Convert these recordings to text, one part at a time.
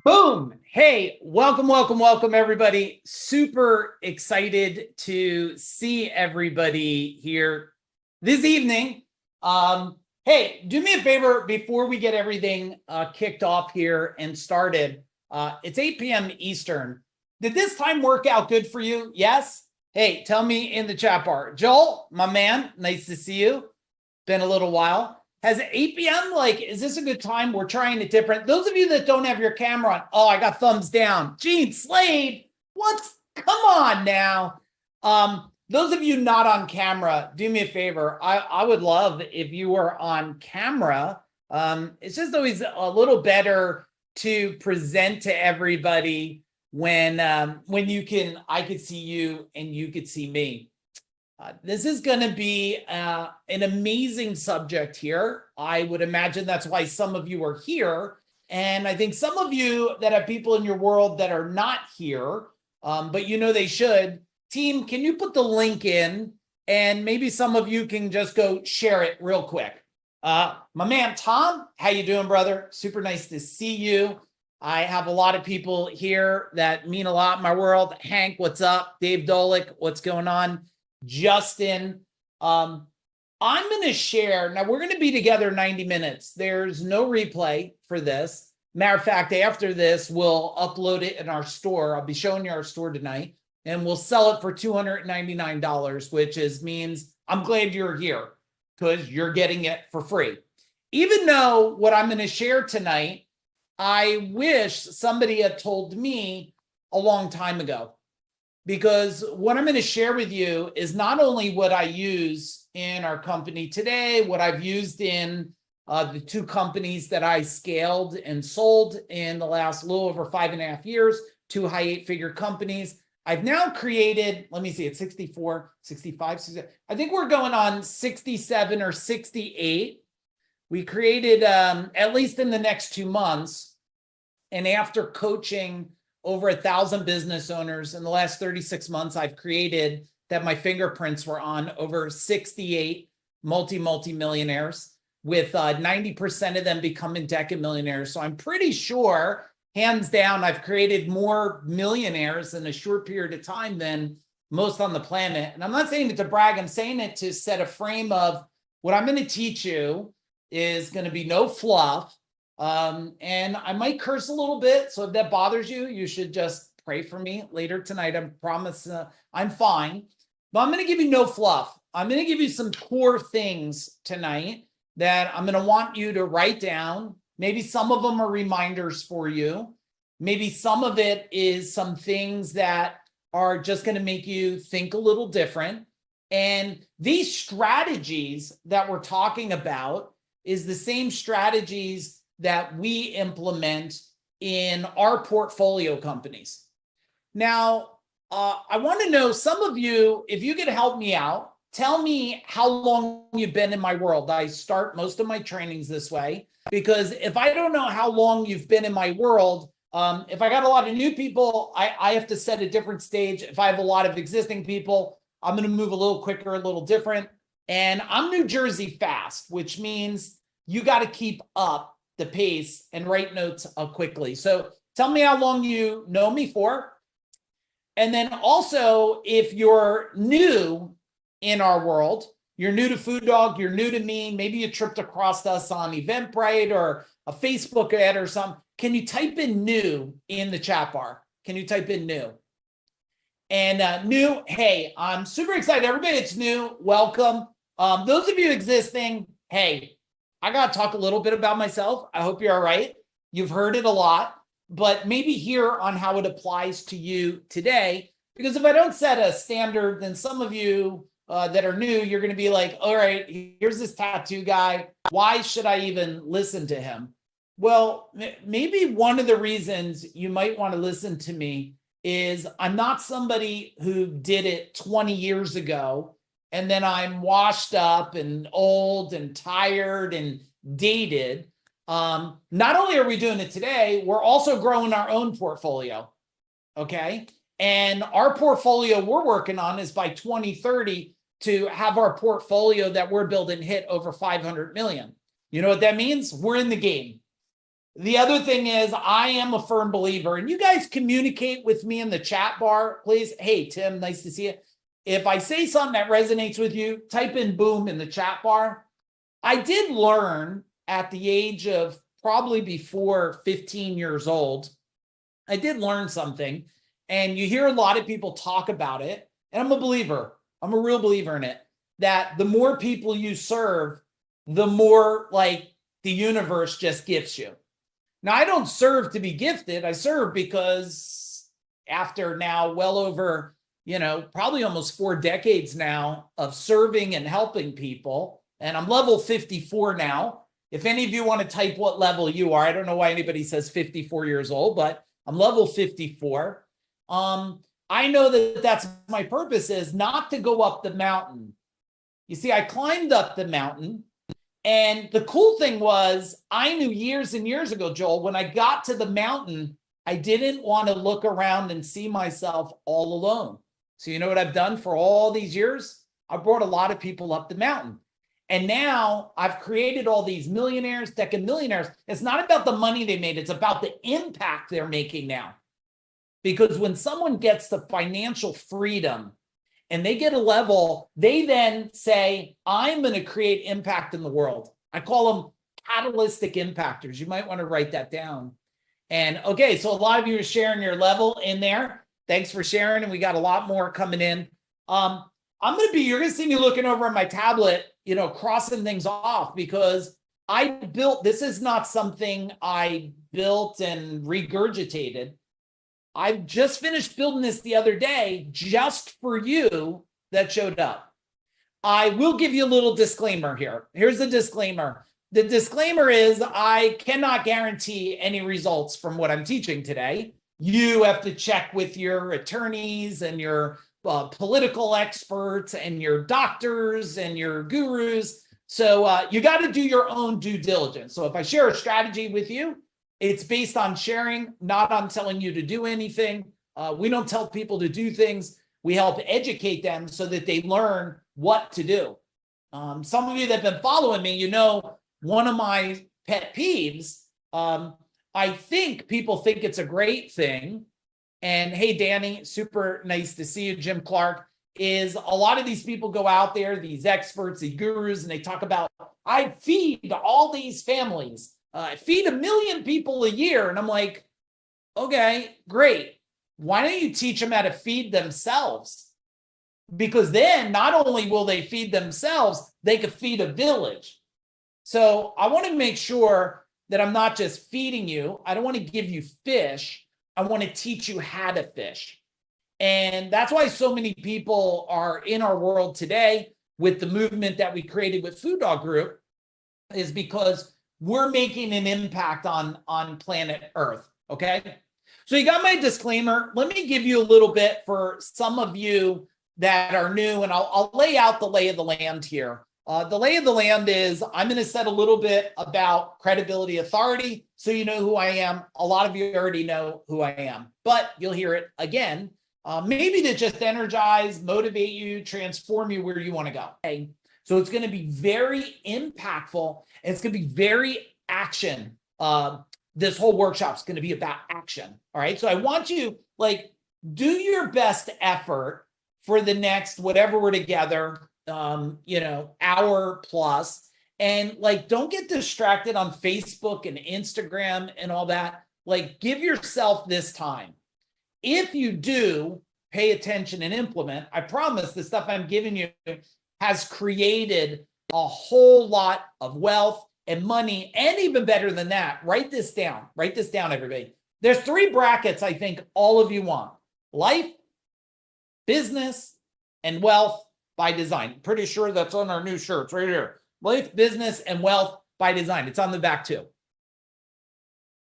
Boom. Hey, welcome, everybody. Super excited to see everybody here this evening. Hey, do me a favor before we get everything kicked off here and started. It's 8 p.m. Eastern. Did this time work out good for you? Yes? Hey, tell me in the chat bar. Joel, my man, nice to see you. Been a little while. Has 8 p.m. is this a good time? We're trying it different. Those of you that don't have your camera on, oh, I got thumbs down. Gene Slade, what? Come on now. Those of you not on camera, do me a favor. I would love if you were on camera. It's just always a little better to present to everybody when I could see you and you could see me. This is going to be an amazing subject here. I would imagine that's why some of you are here. And I think some of you that have people in your world that are not here, but you know they should. Team, can you put the link in? And maybe some of you can just go share it real quick. My man, Tom, how you doing, brother? Super nice to see you. I have a lot of people here that mean a lot in my world. Hank, what's up? Dave Dolick, what's going on? Justin, I'm going to share. Now, we're going to be together 90 minutes. There's no replay for this. Matter of fact, after this, we'll upload it in our store. I'll be showing you our store tonight, and we'll sell it for $299, which means I'm glad you're here because you're getting it for free. Even though what I'm going to share tonight, I wish somebody had told me a long time ago. Because what I'm going to share with you is not only what I use in our company today, what I've used in the two companies that I scaled and sold in the last little over 5.5 years, two high 8-figure companies. I've now created, let me see, it's 64, 65, 67. I think we're going on 67 or 68. We created, at least in the next 2 months, and after coaching over 1,000 business owners in the last 36 months, I've created that my fingerprints were on over 68 multi-millionaires, with 90% of them becoming decamillionaires. So I'm pretty sure, hands down, I've created more millionaires in a short period of time than most on the planet. And I'm not saying it to brag, I'm saying it to set a frame of what I'm going to teach you is going to be no fluff. And I might curse a little bit. So if that bothers you, you should just pray for me later tonight. I promise I'm fine, but I'm going to give you no fluff. I'm going to give you some core things tonight that I'm going to want you to write down. Maybe some of them are reminders for you. Maybe some of it is some things that are just going to make you think a little different. And these strategies that we're talking about is the same strategies that we implement in our portfolio companies. Now, I want to know, some of you, if you could help me out, tell me how long you've been in my world. I start most of my trainings this way, because if I don't know how long you've been in my world, if I got a lot of new people, I have to set a different stage. If I have a lot of existing people, I'm going to move a little quicker, a little different. And I'm New Jersey fast, which means you got to keep up the pace and write notes quickly. So tell me how long you know me for. And then also, if you're new in our world, you're new to Food Dog, you're new to me, maybe you tripped across us on Eventbrite or a Facebook ad or something, can you type in new in the chat bar? Can you type in new? And new, hey, I'm super excited. Everybody that's new, welcome. Those of you existing, hey, I got to talk a little bit about myself. I hope you're all right. You've heard it a lot, but maybe hear on how it applies to you today. Because if I don't set a standard, then some of you that are new, you're going to be like, all right, here's this tattoo guy. Why should I even listen to him? Well, maybe one of the reasons you might want to listen to me is I'm not somebody who did it 20 years ago, and then I'm washed up and old and tired and dated. Not only are we doing it today, we're also growing our own portfolio, okay? And our portfolio we're working on is by 2030 to have our portfolio that we're building hit over 500 million. You know what that means? We're in the game. The other thing is I am a firm believer, and you guys communicate with me in the chat bar, please. Hey, Tim, nice to see you. If I say something that resonates with you, type in boom in the chat bar. I did learn at the age of probably before 15 years old, I did learn something, and you hear a lot of people talk about it, and I'm a believer. I'm a real believer in it, that the more people you serve, the more like the universe just gifts you. Now, I don't serve to be gifted. I serve because after now well over, probably almost 4 decades now of serving and helping people, and I'm level 54 now. If any of you want to type what level you are, I don't know why anybody says 54 years old, but I'm level 54. I know that that's my purpose, is not to go up the mountain. You see, I climbed up the mountain. And the cool thing was, I knew years and years ago, Joel, when I got to the mountain, I didn't want to look around and see myself all alone. So you know what I've done for all these years? I brought a lot of people up the mountain. And now I've created all these millionaires, tech millionaires. It's not about the money they made. It's about the impact they're making now. Because when someone gets the financial freedom and they get a level, they then say, I'm going to create impact in the world. I call them catalytic impactors. You might want to write that down. And okay, so a lot of you are sharing your level in there. Thanks for sharing. And we got a lot more coming in. You're going to see me looking over at my tablet, crossing things off, because this is not something I built and regurgitated. I've just finished building this the other day just for you that showed up. I will give you a little disclaimer here. Here's the disclaimer. The disclaimer is I cannot guarantee any results from what I'm teaching today. You have to check with your attorneys and your political experts and your doctors and your gurus. So you got to do your own due diligence. So if I share a strategy with you, it's based on sharing, not on telling you to do anything. We don't tell people to do things. We help educate them so that they learn what to do. Some of you that have been following me, one of my pet peeves, I think people think it's a great thing. And hey, Danny, super nice to see you. Jim Clark, is a lot of these people go out there, these experts, the gurus, and they talk about, I feed all these families. I feed 1 million people a year. And I'm like, okay, great. Why don't you teach them how to feed themselves? Because then not only will they feed themselves, they could feed a village. So I want to make sure that I'm not just feeding you. I don't want to give you fish. I want to teach you how to fish. And that's why so many people are in our world today with the movement that we created with Food Dog Group, is because we're making an impact on planet Earth, okay? So you got my disclaimer. Let me give you a little bit for some of you that are new, and I'll lay out the lay of the land here. The lay of the land is I'm going to set a little bit about credibility, authority, so you know who I am. A lot of you already know who I am, but you'll hear it again, maybe to just energize, motivate you, transform you where you want to go. Okay? So it's going to be very impactful. And it's going to be very action. This whole workshop is going to be about action. All right. So I want you do your best effort for the next, whatever we're together, hour plus. And don't get distracted on Facebook and Instagram and all that. Give yourself this time. If you do pay attention and implement, I promise the stuff I'm giving you has created a whole lot of wealth and money, and even better than that, write this down, everybody. There's 3 brackets I think all of you want: life, business, and wealth by design. Pretty sure that's on our new shirts right here. Life, business, and wealth by design. It's on the back too.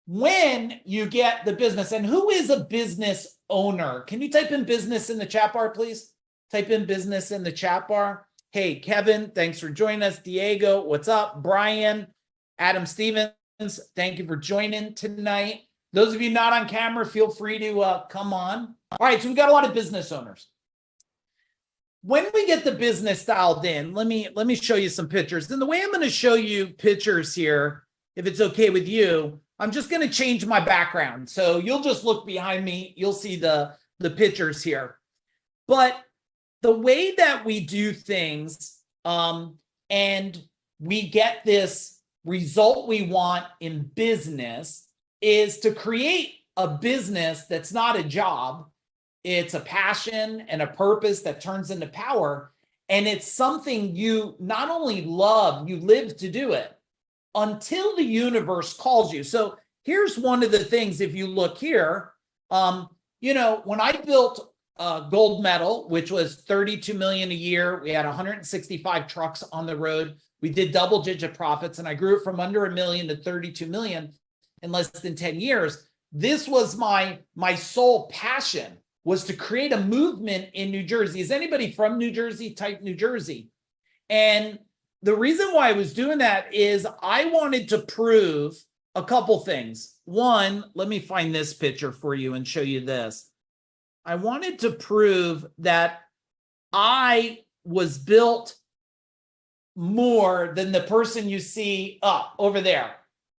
When you get the business, and who is a business owner? Can you type in business in the chat bar, please? Type in business in the chat bar. Hey, Kevin, thanks for joining us. Diego, what's up? Brian, Adam Stevens, thank you for joining tonight. Those of you not on camera, feel free to come on. All right, so we got a lot of business owners. When we get the business dialed in, let me show you some pictures. And the way I'm going to show you pictures here, if it's okay with you, I'm just going to change my background. So you'll just look behind me. You'll see the pictures here. But the way that we do things, and we get this result we want in business, is to create a business that's not a job. It's a passion and a purpose that turns into power. And it's something you not only love, you live to do it until the universe calls you. So here's one of the things, if you look here, when I built Gold Medal, which was 32 million a year, we had 165 trucks on the road. We did double-digit profits, and I grew it from under $1 million to 32 million in less than 10 years. This was my sole passion, was to create a movement in New Jersey. Is anybody from New Jersey? Type New Jersey. And the reason why I was doing that is I wanted to prove a couple things. One, let me find this picture for you and show you this. I wanted to prove that I was built more than the person you see up over there.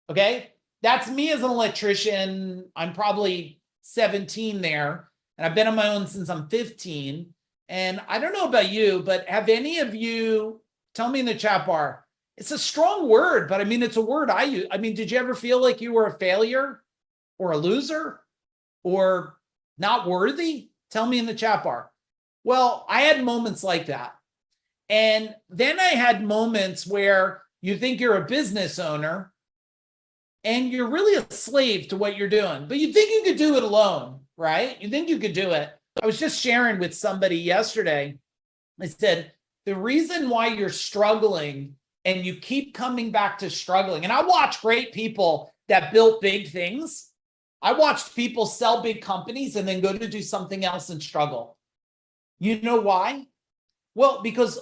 Okay? That's me as an electrician. I'm probably 17 there, and I've been on my own since I'm 15. And I don't know about you, but have any of you, tell me in the chat bar, it's a strong word, but I mean, it's a word I use. I mean, did you ever feel like you were a failure or a loser or not worthy? Tell me in the chat bar. Well, I had moments like that. And then I had moments where you think you're a business owner and you're really a slave to what you're doing, but you think you could do it alone, right? You think you could do it. I was just sharing with somebody yesterday. I said, the reason why you're struggling and you keep coming back to struggling, and I watch great people that built big things. I watched people sell big companies and then go to do something else and struggle. You know why? Well, because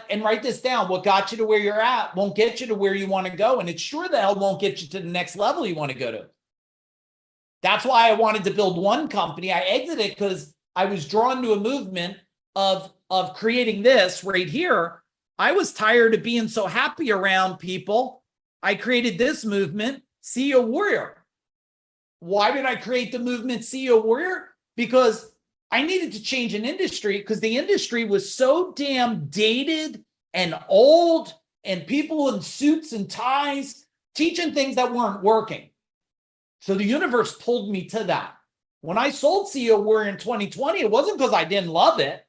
and write this down, what got you to where you're at won't get you to where you want to go. And it sure the hell won't get you to the next level you want to go to. That's why I wanted to build one company. I exited because I was drawn to a movement of creating this right here. I was tired of being so happy around people. I created this movement, CEO Warrior. Why did I create the movement CEO Warrior? Because I needed to change an industry, because the industry was so damn dated and old, and people in suits and ties teaching things that weren't working. So the universe pulled me to that. When I sold CEO Warrior in 2020, it wasn't because I didn't love it.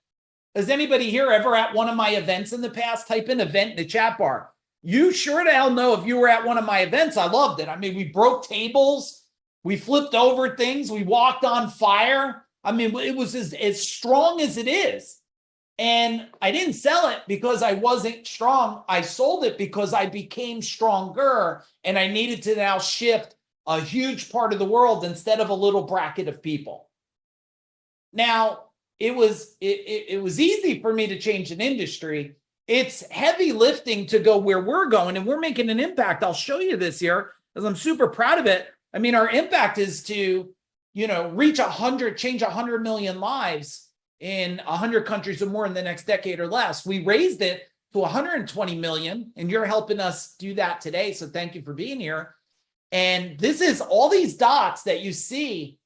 Is anybody here ever at one of my events in the past? Type in event in the chat bar. You sure to hell know if you were at one of my events. I loved it. I mean, we broke tables. We flipped over things. We walked on fire. I mean, it was as strong as it is. And I didn't sell it because I wasn't strong. I sold it because I became stronger, and I needed to now shift a huge part of the world instead of a little bracket of people. Now, it was easy for me to change an industry. It's heavy lifting to go where we're going, and we're making an impact. I'll show you this here because I'm super proud of it. I mean, our impact is to, reach change 100 million lives in 100 countries or more in the next decade or less. We raised it to 120 million, and you're helping us do that today. So thank you for being here. And this is all these dots that you see.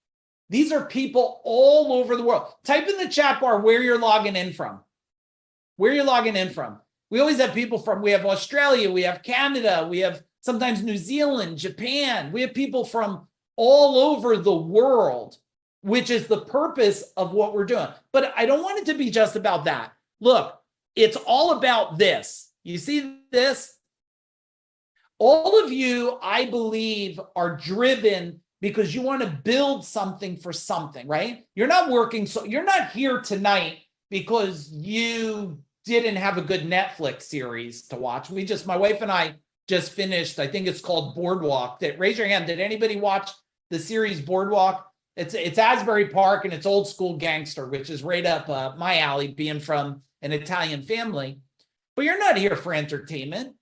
These are people all over the world. Type in the chat bar where you're logging in from. Where you're logging in from. We always have people we have Australia, we have Canada, we have sometimes New Zealand, Japan. We have people from all over the world, which is the purpose of what we're doing. But I don't want it to be just about that. Look, it's all about this. You see this? All of you, I believe, are driven because you want to build something for something, right? You're not working, so you're not here tonight because you didn't have a good Netflix series to watch. My wife and I just finished, I think it's called Boardwalk. Raise your hand. Did anybody watch the series Boardwalk? It's Asbury Park, and it's old school gangster, which is right up my alley, being from an Italian family. But you're not here for entertainment.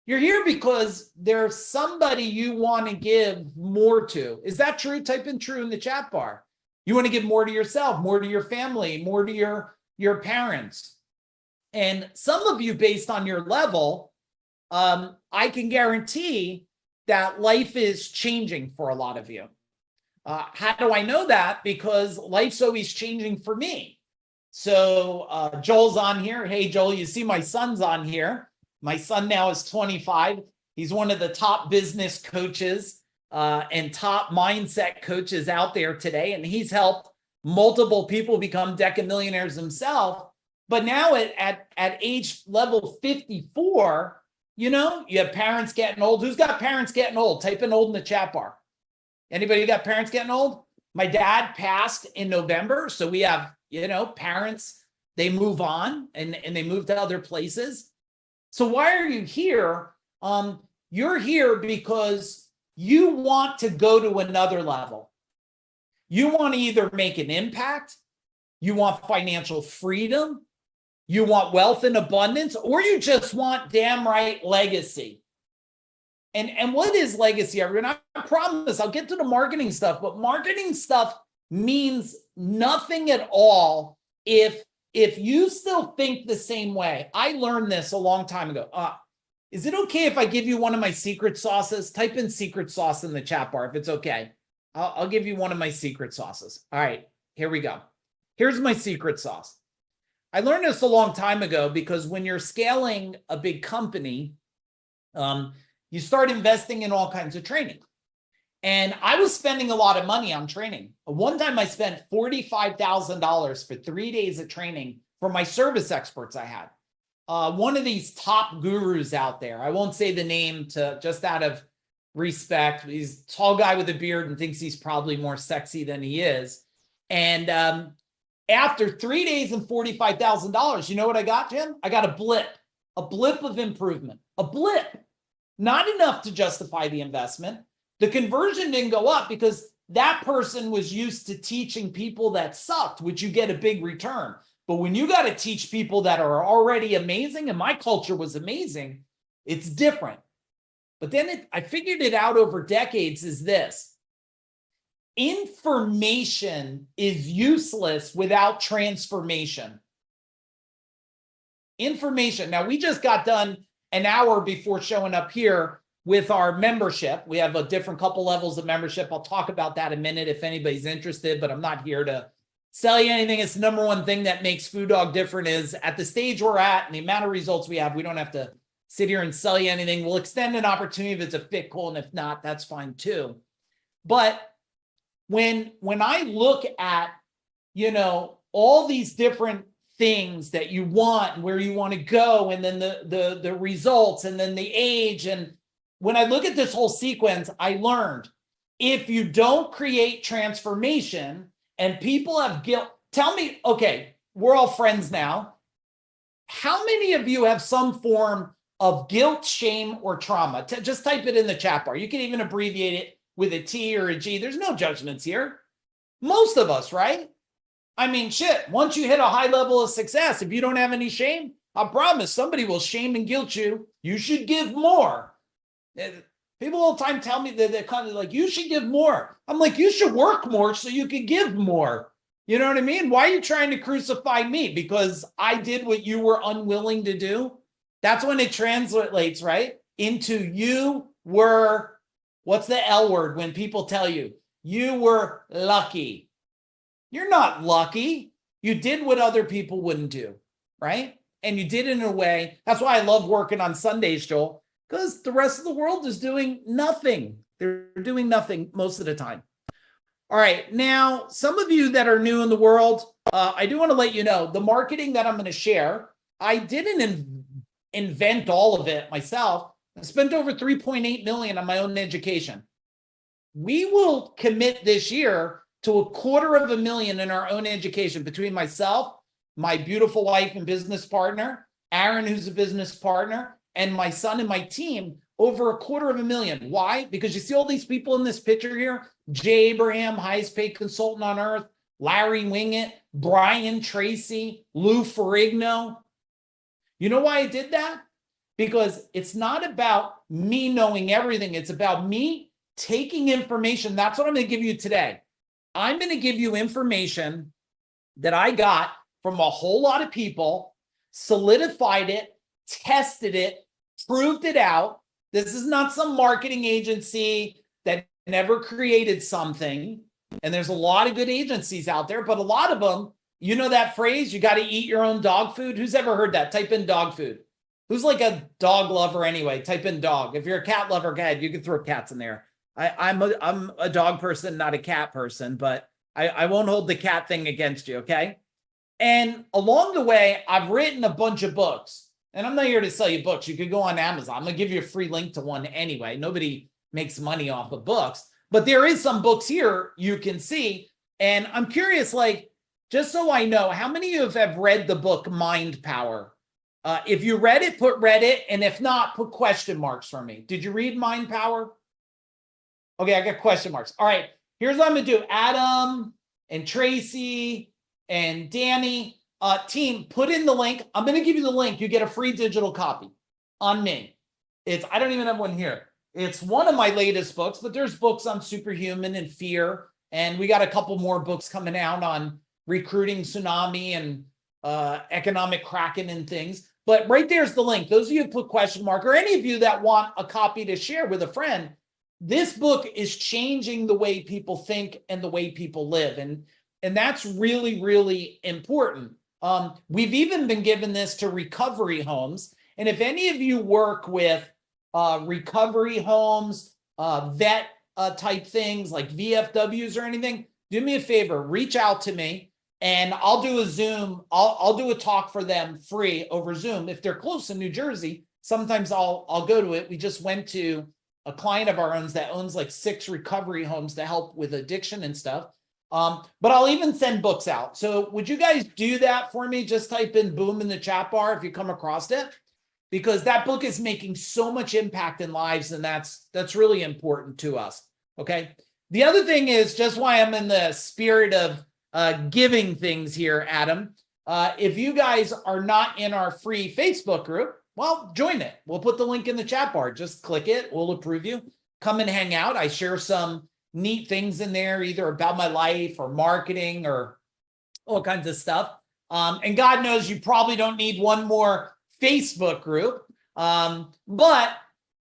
You're here because there's somebody you want to give more to. Is that true? Type in true in the chat bar. You want to give more to yourself, more to your family, more to your parents. And some of you, based on your level, I can guarantee that life is changing for a lot of you. How do I know that? Because life's always changing for me. So Joel's on here. Hey, Joel, you see my son's on here. My son now is 25. He's one of the top business coaches and top mindset coaches out there today. And he's helped multiple people become decamillionaires himself. But now at age level 54, you know, you have parents getting old. Who's got parents getting old? Type in old in the chat bar. Anybody got parents getting old? My dad passed in November. So we have, you know, parents, they move on and they move to other places. So why are you here? You're here because you want to go to another level. You want to either make an impact, you want financial freedom, you want wealth and abundance, or you just want damn right legacy. And what is legacy, everyone? I promise I'll get to the marketing stuff, but marketing stuff means nothing at all if you still think the same way. I learned this a long time ago. Is it okay if I give you one of my secret sauces? Type in secret sauce in the chat bar if it's okay. I'll give you one of my secret sauces. All right, here we go. Here's my secret sauce. I learned this a long time ago because when you're scaling a big company, you start investing in all kinds of training. And I was spending a lot of money on training. One time I spent $45,000 for 3 days of training for my service experts I had. One of these top gurus out there, I won't say the name to just out of respect. He's a tall guy with a beard and thinks he's probably more sexy than he is. And after 3 days and $45,000, you know what I got, Jim? I got a blip of improvement, a blip. Not enough to justify the investment. The conversion didn't go up because that person was used to teaching people that sucked, which you get a big return. But when you got to teach people that are already amazing, and my culture was amazing, it's different. But then I figured it out over decades is this. Information is useless without transformation. Information. Now, we just got done an hour before showing up here with our membership. We have a different couple levels of membership. I'll talk about that in a minute if anybody's interested, but I'm not here to sell you anything. It's the number one thing that makes Food Dog different is at the stage we're at and the amount of results we have, we don't have to sit here and sell you anything. We'll extend an opportunity if it's a fit call, and if not, that's fine too. But when I look at, you know, all these different things that you want and where you want to go, and then the results, and then the age, and when I look at this whole sequence, I learned if you don't create transformation and people have guilt, tell me, okay, we're all friends now. How many of you have some form of guilt, shame, or trauma? Just type it in the chat bar. You can even abbreviate it with a T or a G. There's no judgments here. Most of us, right? I mean, shit, once you hit a high level of success, if you don't have any shame, I promise somebody will shame and guilt you. You should give more. People all the time tell me that they're kind of like, you should give more. I'm like, you should work more so you can give more. You know what I mean? Why are you trying to crucify me? Because I did what you were unwilling to do? That's when it translates, right? Into you were, what's the L word when people tell you? You were lucky. You're not lucky. You did what other people wouldn't do, right? And you did it in a way. That's why I love working on Sundays, Joel, because the rest of the world is doing nothing. They're doing nothing most of the time. All right. Now, some of you that are new in the world, I do want to let you know the marketing that I'm going to share, I didn't invent all of it myself. I spent over 3.8 million on my own education. We will commit this year to $250,000 in our own education between myself, my beautiful wife and business partner, Aaron, who's a business partner, and my son and my team, over $250,000. Why? Because you see all these people in this picture here, Jay Abraham, highest paid consultant on earth, Larry Winget, Brian Tracy, Lou Ferrigno. You know why I did that? Because it's not about me knowing everything. It's about me taking information. That's what I'm going to give you today. I'm going to give you information that I got from a whole lot of people, solidified it, tested it, proved it out, This is not some marketing agency that never created something. And there's a lot of good agencies out there, but a lot of them, you know that phrase, you got to eat your own dog food. Who's ever heard that? Type in dog food. Who's like a dog lover anyway? Type in dog. If you're a cat lover, go ahead. You can throw cats in there. I'm a dog person, not a cat person, but I won't hold the cat thing against you, okay? And along the way, I've written a bunch of books. And I'm not here to sell you books. You could go on Amazon. I'm going to give you a free link to one anyway. Nobody makes money off of books. But there is some books here you can see. And I'm curious, like, just so I know, how many of you have read the book Mind Power? If you read it, put read it. And if not, put question marks for me. Did you read Mind Power? Okay, I got question marks. All right, here's what I'm going to do. Adam and Tracy and Danny, team, put in the link. I'm going to give you the link. You get a free digital copy on me. I don't even have one here. It's one of my latest books, but there's books on superhuman and fear. And we got a couple more books coming out on recruiting tsunami and economic kraken and things. But right there's the link. Those of you who put question mark, or any of you that want a copy to share with a friend, this book is changing the way people think and the way people live. And that's really, really important. We've even been given this to recovery homes. And if any of you work with recovery homes, vet type things like VFWs or anything, do me a favor, reach out to me and I'll do a Zoom. I'll do a talk for them free over Zoom. If they're close in New Jersey, sometimes I'll go to it. We just went to a client of ours that owns like 6 recovery homes to help with addiction and stuff. But I'll even send books out. So would you guys do that for me? Just type in boom in the chat bar if you come across it, because that book is making so much impact in lives. And that's really important to us. Okay. The other thing is, just why I'm in the spirit of giving things here, Adam, if you guys are not in our free Facebook group, well, join it. We'll put the link in the chat bar. Just click it. We'll approve you. Come and hang out. I share some neat things in there, either about my life or marketing or all kinds of stuff. And God knows you probably don't need one more Facebook group, but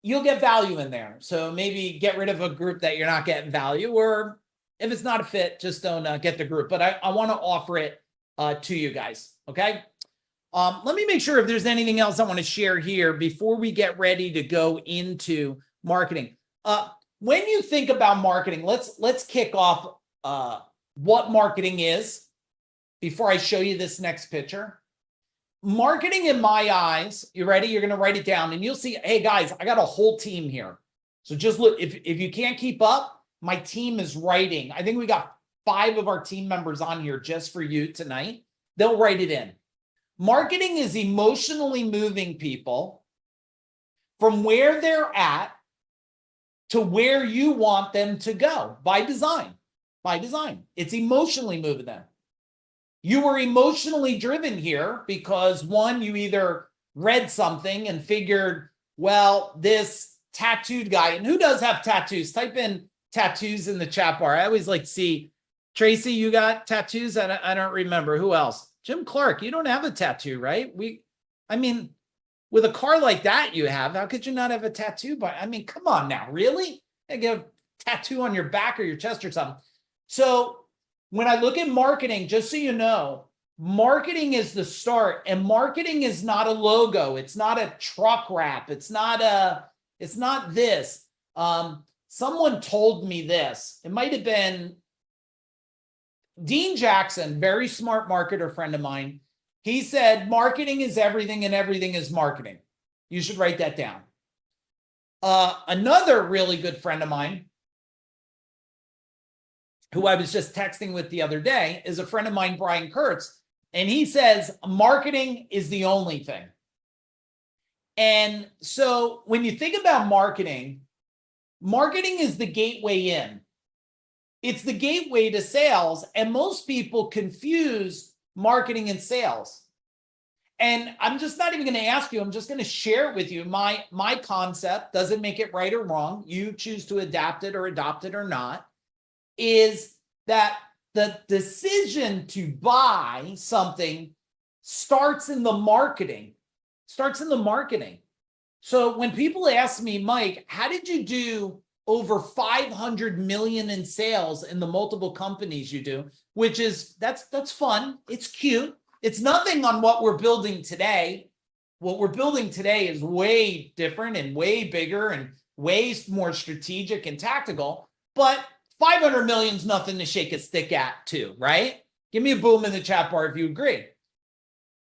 you'll get value in there. So maybe get rid of a group that you're not getting value, or if it's not a fit, just don't get the group. But I want to offer it to you guys. Okay. Let me make sure if there's anything else I want to share here before we get ready to go into marketing. When you think about marketing, let's kick off what marketing is before I show you this next picture. Marketing in my eyes, you ready? You're going to write it down and you'll see, hey guys, I got a whole team here. So just look, if you can't keep up, my team is writing. I think we got 5 of our team members on here just for you tonight. They'll write it in. Marketing is emotionally moving people from where they're at to where you want them to go by design. By design. It's emotionally moving them. You were emotionally driven here because, one, you either read something and figured, well, this tattooed guy, and who does have tattoos? Type in tattoos in the chat bar. I always like to see, Tracy, you got tattoos? I don't remember. Who else? Jim Clark, you don't have a tattoo, right? I mean, with a car like that you have, how could you not have a tattoo? But I mean, come on now, really? You get a tattoo on your back or your chest or something. So when I look at marketing, just so you know, marketing is the start, and marketing is not a logo. It's not a truck wrap. It's not this. Someone told me this. It might have been Dean Jackson, very smart marketer friend of mine. He said, marketing is everything and everything is marketing. You should write that down. Another really good friend of mine, who I was just texting with the other day, is a friend of mine, Brian Kurtz. And he says, marketing is the only thing. And so when you think about marketing, marketing is the gateway in. It's the gateway to sales. And most people confuse marketing and sales. And I'm just not even going to ask you. I'm just going to share it with you. My concept doesn't make it right or wrong. You choose to adapt it or adopt it or not. Is that the decision to buy something starts in the marketing. So when people ask me, Mike, how did you do over 500 million in sales in the multiple companies you do, which is, that's fun. It's cute. It's nothing on what we're building today. What we're building today is way different and way bigger and way more strategic and tactical, but 500 million is nothing to shake a stick at too, right? Give me a boom in the chat bar if you agree.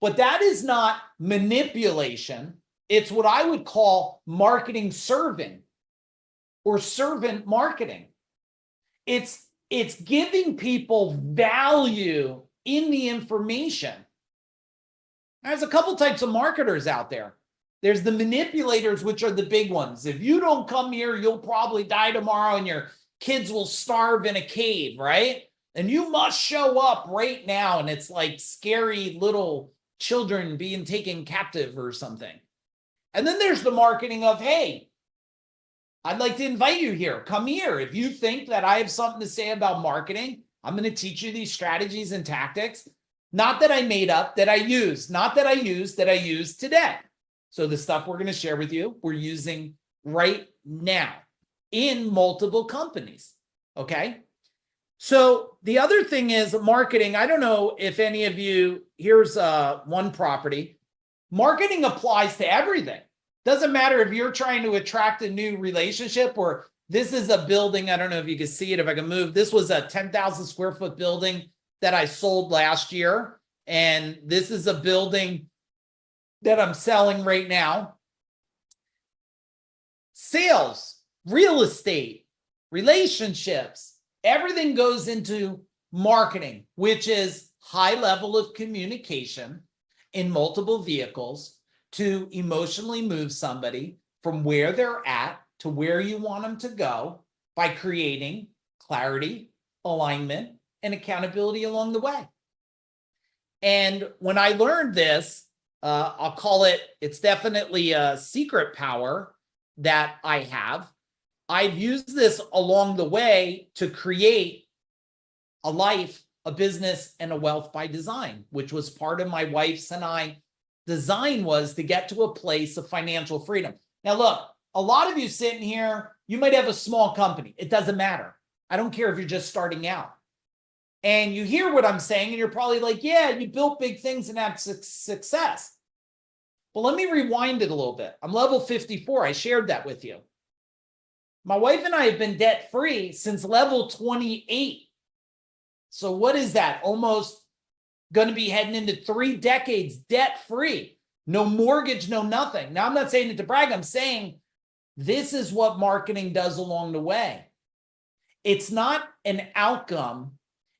But that is not manipulation. It's what I would call marketing serving or servant marketing. It's giving people value in the information. There's a couple types of marketers out there. There's the manipulators, which are the big ones. If you don't come here, you'll probably die tomorrow and your kids will starve in a cave, right? And you must show up right now. And it's like scary little children being taken captive or something. And then there's the marketing of, hey, I'd like to invite you here. Come here. If you think that I have something to say about marketing, I'm going to teach you these strategies and tactics. Not that I made up, that I use. Not that I use, that I use today. So the stuff we're going to share with you, we're using right now in multiple companies. Okay. So the other thing is marketing. I don't know if any of you, here's one property. Marketing applies to everything. Doesn't matter if you're trying to attract a new relationship or this is a building. I don't know if you can see it, if I can move. This was a 10,000 square foot building that I sold last year. And this is a building that I'm selling right now. Sales, real estate, relationships, everything goes into marketing, which is high level of communication in multiple vehicles to emotionally move somebody from where they're at to where you want them to go by creating clarity, alignment, and accountability along the way. And when I learned this, I'll call it, it's definitely a secret power that I have. I've used this along the way to create a life, a business, and a wealth by design, which was part of my wife's and I design, was to get to a place of financial freedom. Now, look, a lot of you sitting here, you might have a small company. It doesn't matter. I don't care if you're just starting out. And you hear what I'm saying, and you're probably like, yeah, you built big things and had success. But let me rewind it a little bit. I'm level 54. I shared that with you. My wife and I have been debt-free since level 28. So what is that? Almost going to be heading into 3 decades debt-free. No mortgage, no nothing. Now, I'm not saying it to brag. I'm saying this is what marketing does along the way. It's not an outcome.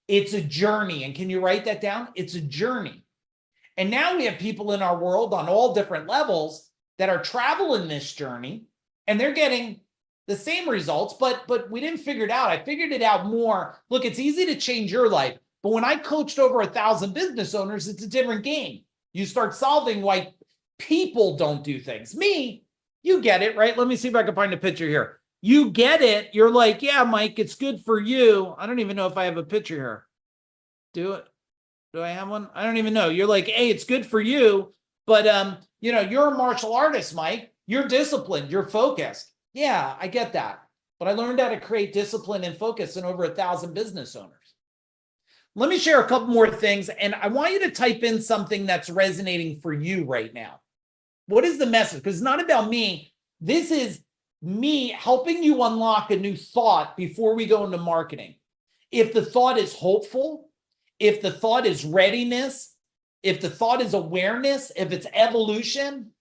It's a journey. And can you write that down? It's a journey. And now we have people in our world on all different levels that are traveling this journey, and they're getting the same results, but we didn't figure it out. I figured it out more. Look, it's easy to change your life, but when I coached over 1,000 business owners, it's a different game. You start solving why people don't do things. Me, you get it, right? Let me see if I can find a picture here. You get it. You're like, yeah, Mike, it's good for you. I don't even know if I have a picture here. Do I have one? I don't even know. You're like, hey, it's good for you, but you're a martial artist, Mike. You're disciplined. You're focused. Yeah, I get that. But I learned how to create discipline and focus in over 1,000 business owners. Let me share a couple more things, and I want you to type in something that's resonating for you right now. What is the message? Because it's not about me. This is me helping you unlock a new thought before we go into marketing. If the thought is hopeful, if the thought is readiness, if the thought is awareness, if it's evolution,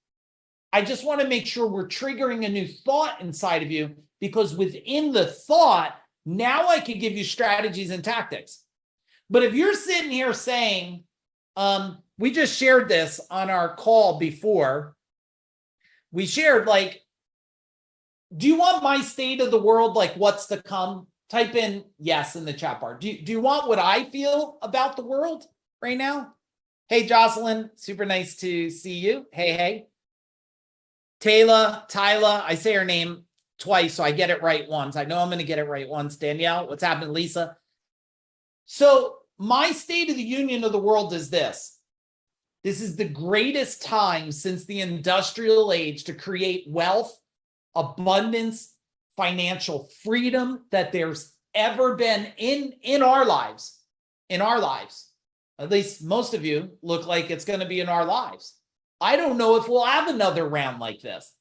I just want to make sure we're triggering a new thought inside of you, because within the thought, now I can give you strategies and tactics. But if you're sitting here saying, we just shared this on our call before, we shared, like, do you want my state of the world, like what's to come? Type in yes in the chat bar. Do you want what I feel about the world right now? Hey, Jocelyn, super nice to see you. Hey. Tyla, I say her name twice, so I get it right once. I know I'm going to get it right once. Danielle, what's happening? Lisa. So my state of the union of the world is this. This is the greatest time since the industrial age to create wealth, abundance, financial freedom that there's ever been in our lives. In our lives. At least most of you look like it's going to be in our lives. I don't know if we'll have another round like this.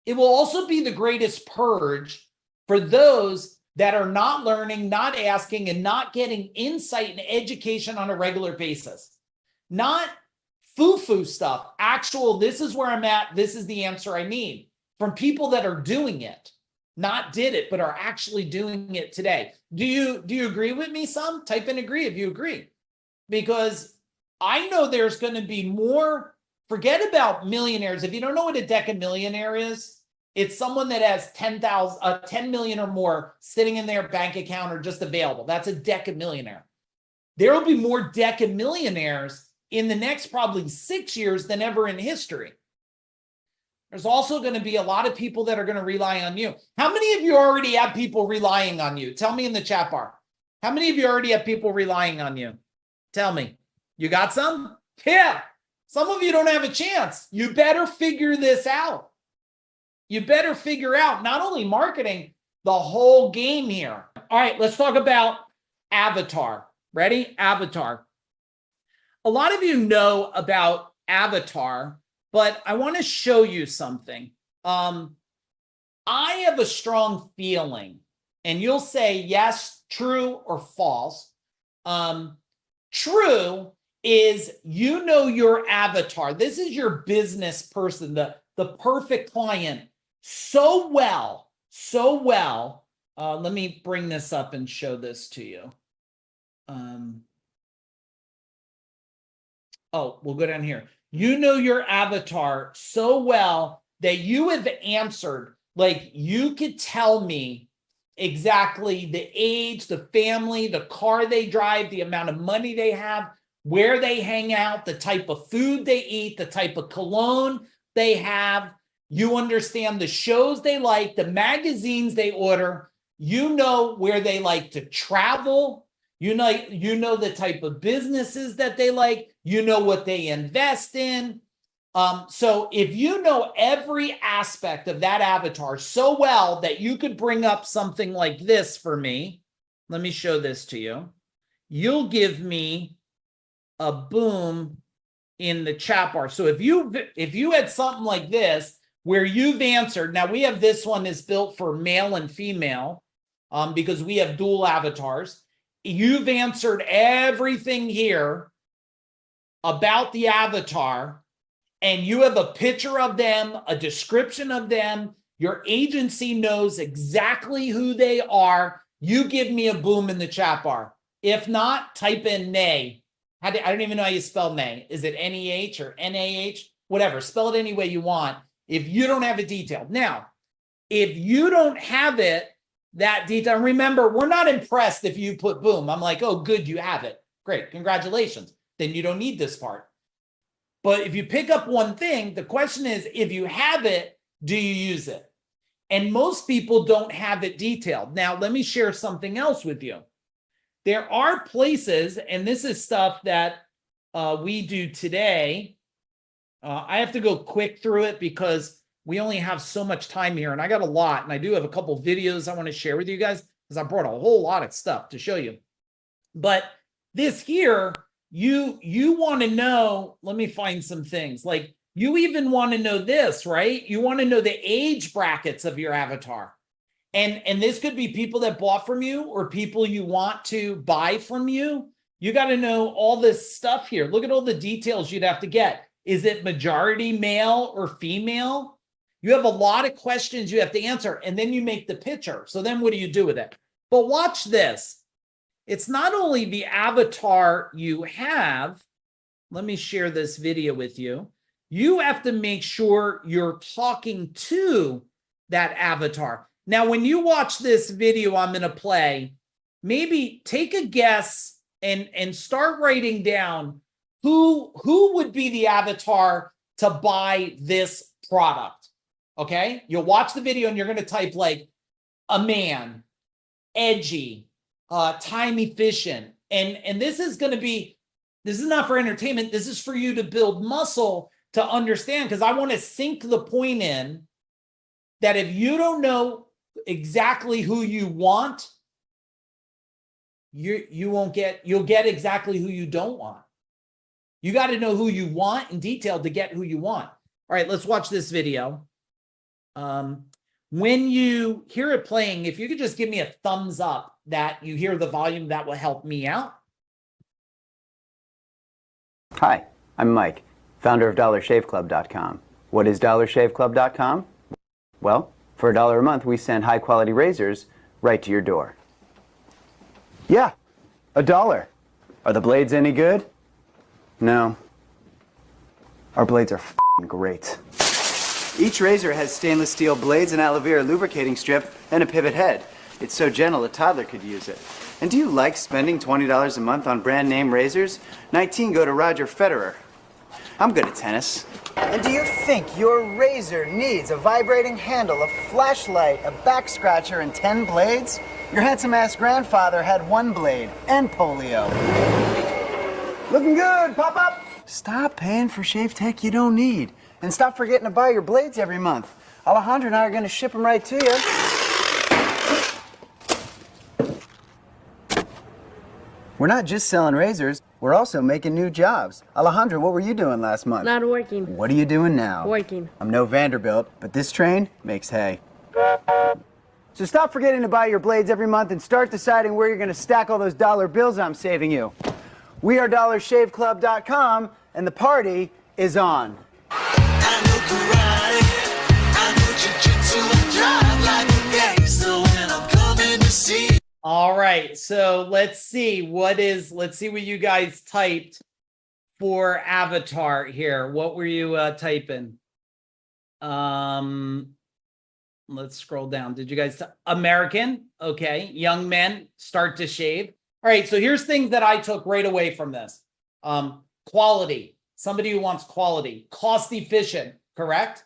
It will also be the greatest purge for those that are not learning, not asking, and not getting insight and education on a regular basis. Not foo-foo stuff. Actual, this is where I'm at. This is the answer I need from people that are doing it. Not did it, but are actually doing it today. Do you agree with me? Some type in agree if you agree, because I know there's going to be more. Forget about millionaires. If you don't know what a decamillionaire is, it's someone that has 10 million or more sitting in their bank account or just available. That's a decamillionaire. There will be more decamillionaires in the next probably 6 years than ever in history. There's also going to be a lot of people that are going to rely on you. How many of you already have people relying on you? Tell me in the chat bar. How many of you already have people relying on you? Tell me. You got some? Yeah. Some of you don't have a chance. You better figure this out. You better figure out not only marketing, the whole game here. All right, let's talk about Avatar. Ready? Avatar. A lot of you know about Avatar, but I want to show you something. I have a strong feeling, and you'll say yes, true, or false. True is you know your avatar. This is your business person, the perfect client so well. Let me bring this up and show this to you. We'll go down here. You know your avatar so well that you have answered, like you could tell me exactly the age, the family, the car they drive, the amount of money they have, where they hang out, the type of food they eat, the type of cologne they have. You understand the shows they like, the magazines they order. You know where they like to travel. You know the type of businesses that they like. You know what they invest in. So if you know every aspect of that avatar so well that you could bring up something like this for me, let me show this to you. You'll give me a boom in the chat bar. So if you had something like this where you've answered, now we have this one is built for male and female because we have dual avatars. You've answered everything here about the avatar, and you have a picture of them, a description of them. Your agency knows exactly who they are. You give me a boom in the chat bar. If not, type in nay. I don't even know how you spell nay. Is it N-E-H or N-A-H? Whatever. Spell it any way you want if you don't have it detailed. Now, if you don't have it that detail, remember, we're not impressed if you put boom. I'm like, oh, good, you have it. Great. Congratulations. Then you don't need this part. But if you pick up one thing, the question is, if you have it, do you use it? And most people don't have it detailed. Now, let me share something else with you. There are places, and this is stuff that we do today. I have to go quick through it because we only have so much time here, and I got a lot, and I do have a couple videos I want to share with you guys because I brought a whole lot of stuff to show you. But this here, you want to know, let me find some things. Like you even want to know this, right? You want to know the age brackets of your avatar. And this could be people that bought from you or people you want to buy from you. You got to know all this stuff here. Look at all the details you'd have to get. Is it majority male or female? You have a lot of questions you have to answer, and then you make the picture. So then what do you do with it? But watch this. It's not only the avatar you have. Let me share this video with you. You have to make sure you're talking to that avatar. Now, when you watch this video I'm going to play, maybe take a guess and start writing down who would be the avatar to buy this product. Okay? You'll watch the video and you're going to type like a man, edgy, time efficient. And this is going to be This is not for entertainment. This is for you to build muscle to understand, because I want to sink the point in that if you don't know exactly who you want, you'll get exactly who you don't want. You got to know who you want in detail to get who you want. All right, let's watch this video. When you hear it playing, if you could just give me a thumbs up that you hear the volume, that will help me out. Hi, I'm Mike, founder of DollarShaveClub.com. What is DollarShaveClub.com? Well, for $1 a month, we send high-quality razors right to your door. Yeah, $1. Are the blades any good? No. Our blades are f***ing great. Each razor has stainless steel blades, an aloe vera lubricating strip, and a pivot head. It's so gentle a toddler could use it. And do you like spending $20 a month on brand name razors? 19 go to Roger Federer. I'm good at tennis. And do you think your razor needs a vibrating handle, a flashlight, a back scratcher, and 10 blades? Your handsome-ass grandfather had 1 blade and polio. Looking good, pop up! Stop paying for shave tech you don't need. And stop forgetting to buy your blades every month. Alejandro and I are going to ship them right to you. We're not just selling razors, we're also making new jobs. Alejandro, what were you doing last month? Not working. What are you doing now? Working. I'm no Vanderbilt, but this train makes hay. So stop forgetting to buy your blades every month and start deciding where you're going to stack all those dollar bills I'm saving you. We are DollarShaveClub.com, and the party is on. All right, so let's see what you guys typed for avatar here. What were you typing? Let's scroll down. Did you guys American? Okay, young men start to shave. All right, so here's things that I took right away from this. Quality, somebody who wants quality. Cost efficient, correct?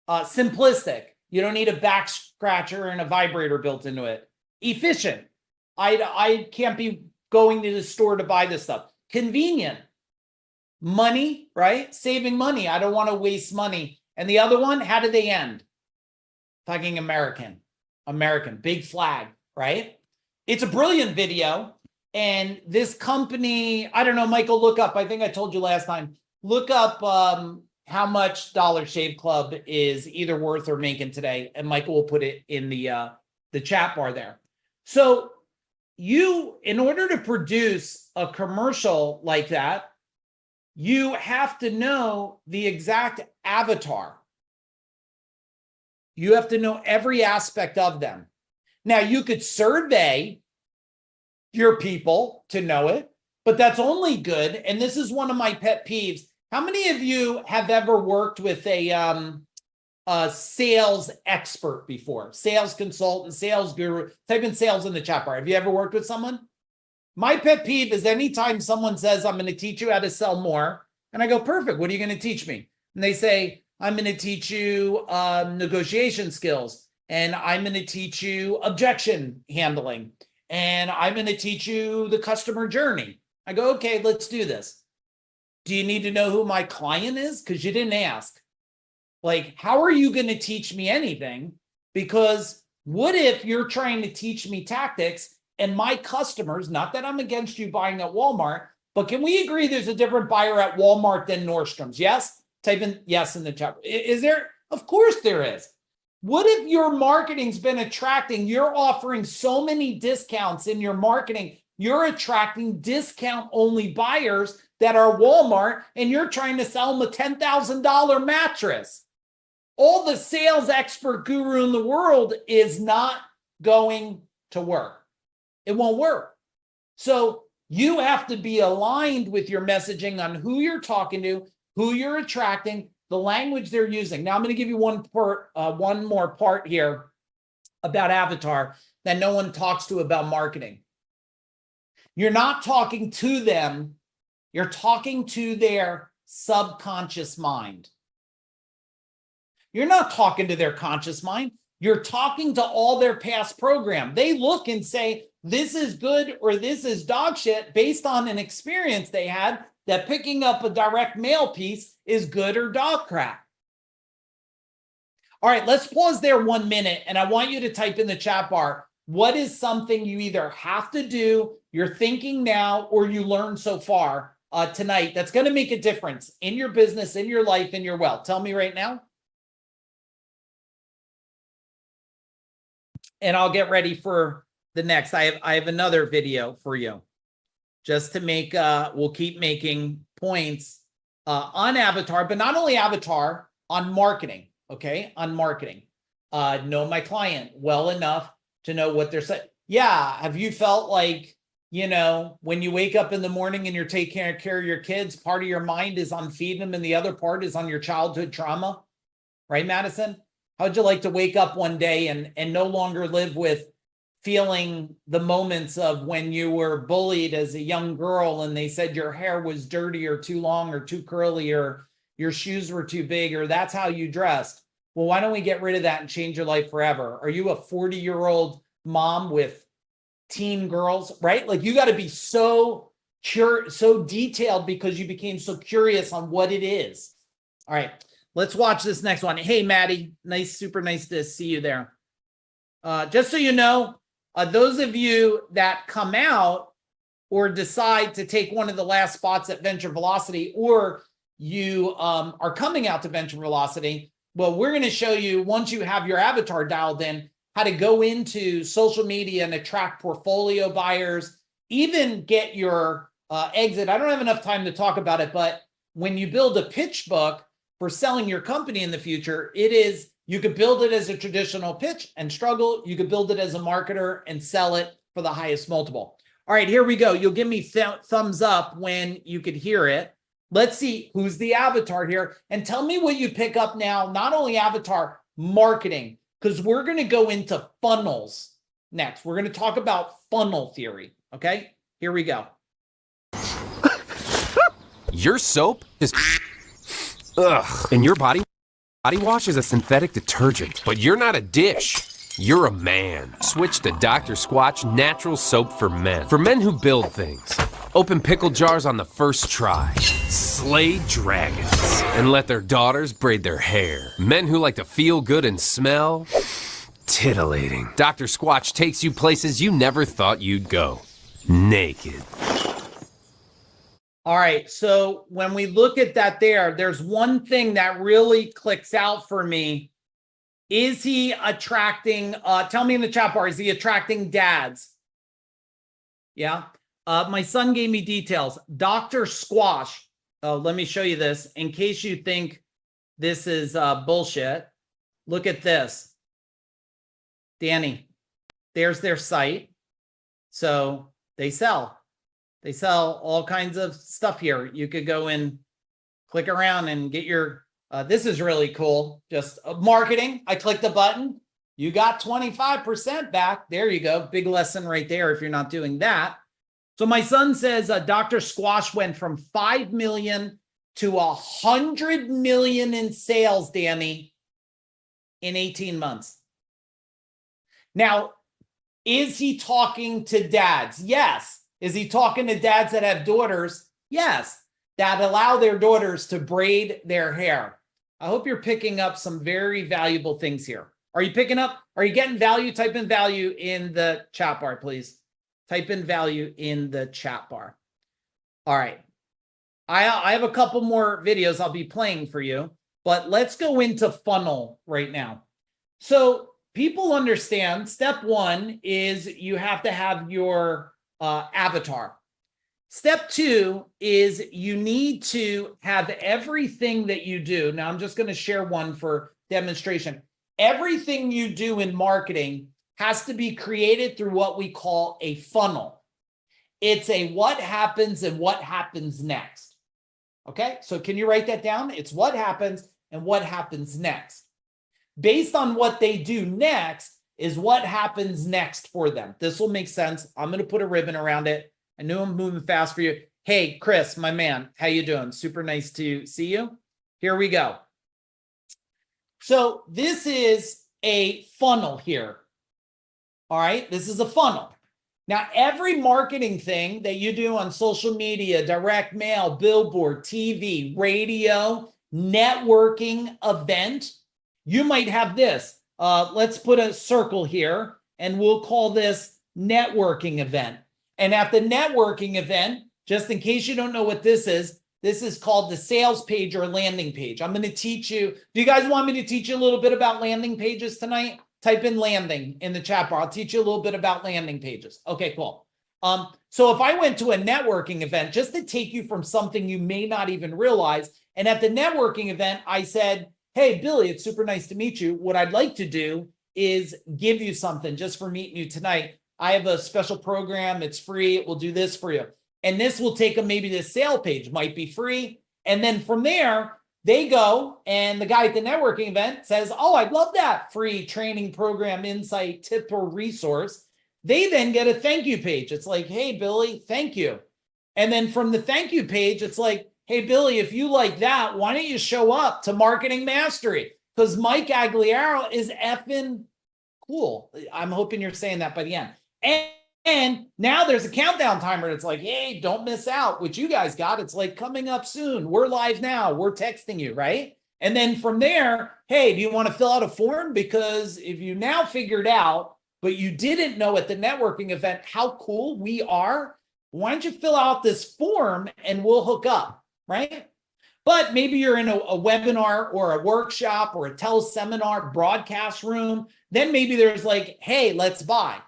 Simplistic, you don't need a back scratcher and a vibrator built into it. Efficient, I can't be going to the store to buy this stuff. Convenient, money, right? Saving money, I don't want to waste money. And the other one, how did they end? Talking American, big flag, right? It's a brilliant video. And this company, I don't know, Michael, look up, I think I told you last time, look up how much Dollar Shave Club is either worth or making today. And Michael will put it in the chat bar there. So in order to produce a commercial like that, you have to know the exact avatar. You have to know every aspect of them. Now, you could survey your people to know it, but that's only good. And this is one of my pet peeves. How many of you have ever worked with a sales expert before? Sales consultant, sales guru. Type in sales in the chat bar. Have you ever worked with someone? My pet peeve is anytime someone says, I'm going to teach you how to sell more. And I go, perfect. What are you going to teach me? And they say, I'm going to teach you negotiation skills. And I'm going to teach you objection handling. And I'm going to teach you the customer journey. I go, okay, let's do this. Do you need to know who my client is? Because you didn't ask. Like, how are you going to teach me anything? Because what if you're trying to teach me tactics and my customers, not that I'm against you buying at Walmart, but can we agree there's a different buyer at Walmart than Nordstrom's? Yes? Type in yes in the chat. Is there? Of course there is. What if your marketing's been attracting, you're offering so many discounts in your marketing, you're attracting discount-only buyers that are Walmart, and you're trying to sell them a $10,000 mattress. All the sales expert guru in the world is not going to work. It won't work. So you have to be aligned with your messaging on who you're talking to, who you're attracting, the language they're using. Now I'm going to give you one more part here about avatar that no one talks to about marketing. You're not talking to them. You're talking to their subconscious mind. You're not talking to their conscious mind. You're talking to all their past program. They look and say, this is good or this is dog shit based on an experience they had that picking up a direct mail piece is good or dog crap. All right, let's pause there 1 minute, and I want you to type in the chat bar, what is something you either have to do, you're thinking now, or you learned so far tonight that's going to make a difference in your business, in your life, in your wealth? Tell me right now. And I'll get ready for the next. I have another video for you just to make, we'll keep making points on Avatar, but not only Avatar, on marketing. Okay, on marketing. Know my client well enough to know what they're saying. Yeah, have you felt like, you know, when you wake up in the morning and you're taking care of your kids, part of your mind is on feeding them and the other part is on your childhood trauma? Right, Madison? How'd you like to wake up one day and no longer live with feeling the moments of when you were bullied as a young girl and they said your hair was dirty or too long or too curly or your shoes were too big, or that's how you dressed? Well, why don't we get rid of that and change your life forever? Are you a 40-year-old mom with teen girls, right? Like, you got to be so detailed because you became so curious on what it is. All right, let's watch this next one. Hey, Maddie, super nice to see you there. Just so you know, those of you that come out or decide to take one of the last spots at Venture Velocity, or you are coming out to Venture Velocity, well, we're going to show you, once you have your avatar dialed in, how to go into social media and attract portfolio buyers, even get your exit. I don't have enough time to talk about it, but when you build a pitch book for selling your company in the future, it is, you could build it as a traditional pitch and struggle. You could build it as a marketer and sell it for the highest multiple. All right, here we go. You'll give me thumbs up when you could hear it. Let's see who's the avatar here, and tell me what you pick up now, not only avatar, marketing, because we're going to go into funnels next. We're going to talk about funnel theory. Okay, here we go. Your soap is ugh, and your body wash is a synthetic detergent, but you're not a dish. You're a man. Switch to Dr. Squatch Natural Soap for men who build things. Open pickle jars on the first try. Slay dragons and let their daughters braid their hair. Men who like to feel good and smell titillating. Dr. Squatch takes you places you never thought you'd go. Naked. All right, so when we look at that there's one thing that really clicks out for me. Is he attracting, tell me in the chat bar, is he attracting dads? Yeah. My son gave me details. Dr. Squash. Oh, let me show you this in case you think this is bullshit. Look at this. Danny, there's their site. So they sell all kinds of stuff here. You could go and click around and get your, this is really cool. Just marketing. I clicked the button. You got 25% back. There you go. Big lesson right there if you're not doing that. So my son says Dr. Squash went from 5 million to 100 million in sales, Danny, in 18 months. Now, is he talking to dads? Yes. Is he talking to dads that have daughters? Yes. That allow their daughters to braid their hair. I hope you're picking up some very valuable things here. Are you picking up? Are you getting value? Type in value in the chat bar, please. Type in value in the chat bar. All right. I have a couple more videos I'll be playing for you, but let's go into funnel right now. So people understand step one is you have to have your avatar. Step two is you need to have everything that you do. Now, I'm just going to share one for demonstration. Everything you do in marketing has to be created through what we call a funnel. It's a what happens and what happens next. Okay, so can you write that down? It's what happens and what happens next. Based on what they do next is what happens next for them. This will make sense. I'm going to put a ribbon around it. I know I'm moving fast for you. Hey, Chris, my man, how you doing? Super nice to see you. Here we go. So this is a funnel here. All right, this is a funnel. Now, every marketing thing that you do on social media, direct mail, billboard, TV, radio, networking event, you might have this. Let's put a circle here and we'll call this networking event. And at the networking event, just in case you don't know what this is called the sales page or landing page. I'm going to teach you. Do you guys want me to teach you a little bit about landing pages tonight? Type in landing in the chat bar. I'll teach you a little bit about landing pages. Okay, cool. So if I went to a networking event, just to take you from something you may not even realize, and at the networking event, I said, hey, Billy, it's super nice to meet you. What I'd like to do is give you something just for meeting you tonight. I have a special program. It's free. It will do this for you. And this will take them, maybe the sale page might be free. And then from there, they go and the guy at the networking event says, oh, I'd love that free training program, insight, tip, or resource. They then get a thank you page. It's like, hey, Billy, thank you. And then from the thank you page, it's like, hey, Billy, if you like that, why don't you show up to Marketing Mastery? Because Mike Agliaro is effing cool. I'm hoping you're saying that by the end. And now there's a countdown timer. It's like, hey, don't miss out, which you guys got. It's like coming up soon. We're live now. We're texting you, right? And then from there, hey, do you want to fill out a form? Because if you now figured out, but you didn't know at the networking event how cool we are, why don't you fill out this form and we'll hook up, right? But maybe you're in a webinar or a workshop or a teleseminar broadcast room. Then maybe there's like, hey, let's buy.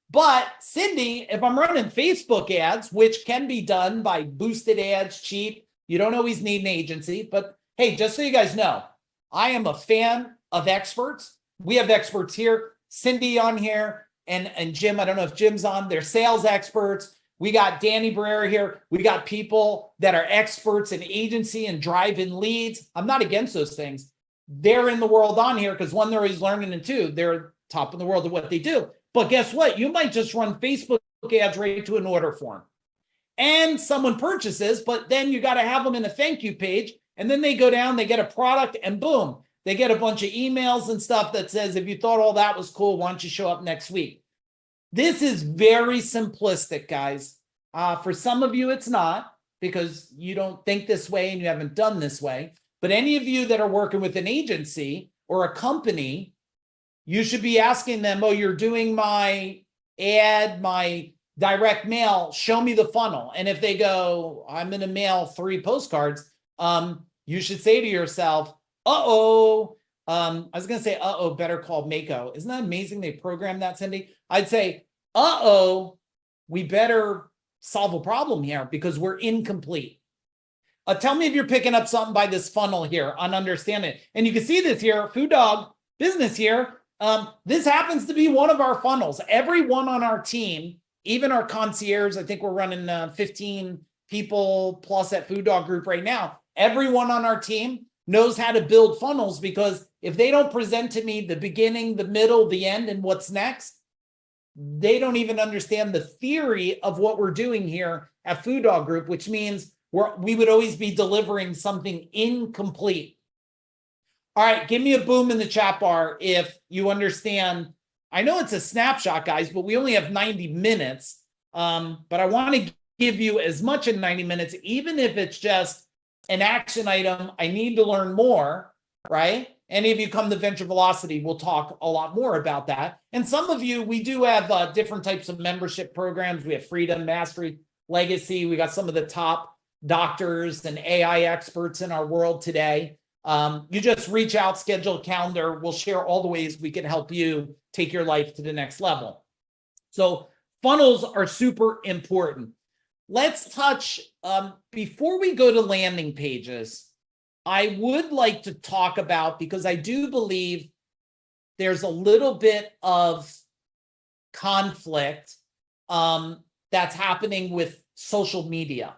But Cindy, if I'm running Facebook ads, which can be done by boosted ads, cheap, you don't always need an agency. But hey, just so you guys know, I am a fan of experts. We have experts here, Cindy on here, and Jim. I don't know if Jim's on. They're sales experts. We got Danny Barrera here. We got people that are experts in agency and drive-in leads. I'm not against those things. They're in the world on here because one, they're always learning, and two, they're top in the world of what they do. But guess what? You might just run Facebook ads right to an order form. And someone purchases, but then you got to have them in a thank you page. And then they go down, they get a product, and boom, they get a bunch of emails and stuff that says, if you thought all that was cool, why don't you show up next week? This is very simplistic, guys. For some of you, it's not, because you don't think this way and you haven't done this way. But any of you that are working with an agency or a company, you should be asking them, oh, you're doing my ad, my direct mail, show me the funnel. And if they go, I'm going to mail 3 postcards, you should say to yourself, uh-oh. I was going to say, uh-oh, better call Mako. Isn't that amazing? They programmed that, Cindy. I'd say, uh-oh, we better solve a problem here because we're incomplete. Tell me if you're picking up something by this funnel here on understanding it. And you can see this here, Food Dog Business here. This happens to be one of our funnels. Everyone on our team, even our concierge, I think we're running 15 people plus at Food Dog Group right now. Everyone on our team knows how to build funnels, because if they don't present to me the beginning, the middle, the end, and what's next, they don't even understand the theory of what we're doing here at Food Dog Group, which means we would always be delivering something incomplete. All right, give me a boom in the chat bar if you understand. I know it's a snapshot, guys, but we only have 90 minutes. But I want to give you as much in 90 minutes, even if it's just an action item. I need to learn more, right? Any of you come to Venture Velocity, we'll talk a lot more about that. And some of you, we do have different types of membership programs. We have Freedom, Mastery, Legacy. We got some of the top doctors and AI experts in our world today. You just reach out, schedule a calendar. We'll share all the ways we can help you take your life to the next level. So funnels are super important. Let's touch, before we go to landing pages, I would like to talk about, because I do believe there's a little bit of conflict that's happening with social media.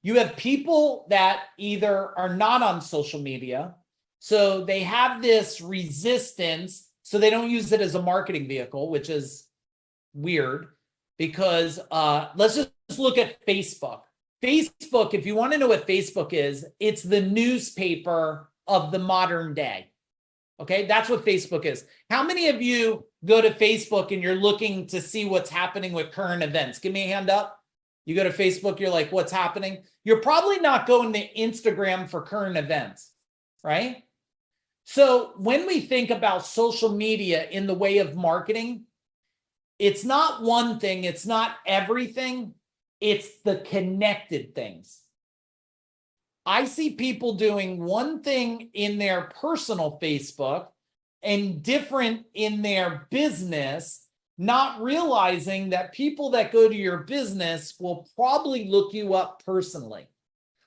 You have people that either are not on social media, so they have this resistance, so they don't use it as a marketing vehicle, which is weird, because let's just look at Facebook. Facebook, if you want to know what Facebook is, it's the newspaper of the modern day. Okay, that's what Facebook is. How many of you go to Facebook and you're looking to see what's happening with current events? Give me a hand up. You go to Facebook, you're like, what's happening? You're probably not going to Instagram for current events, right? So when we think about social media in the way of marketing, it's not one thing, it's not everything, it's the connected things. I see people doing one thing in their personal Facebook and different in their business, not realizing that people that go to your business will probably look you up personally.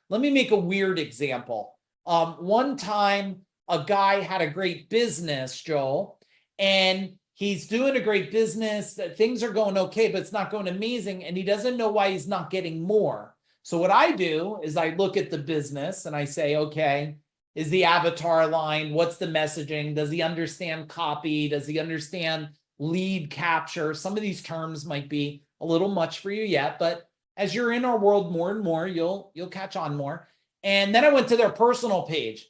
Let me make a weird example. One time, a guy had a great business, Joel, and he's doing a great business. Things are going okay, but it's not going amazing, and he doesn't know why he's not getting more. So what I do is I look at the business and I say, okay, is the avatar aligned? What's the messaging? Does he understand copy? Does he understand lead capture? Some of these terms might be a little much for you yet, but as you're in our world more and more, you'll catch on more. And then I went to their personal page.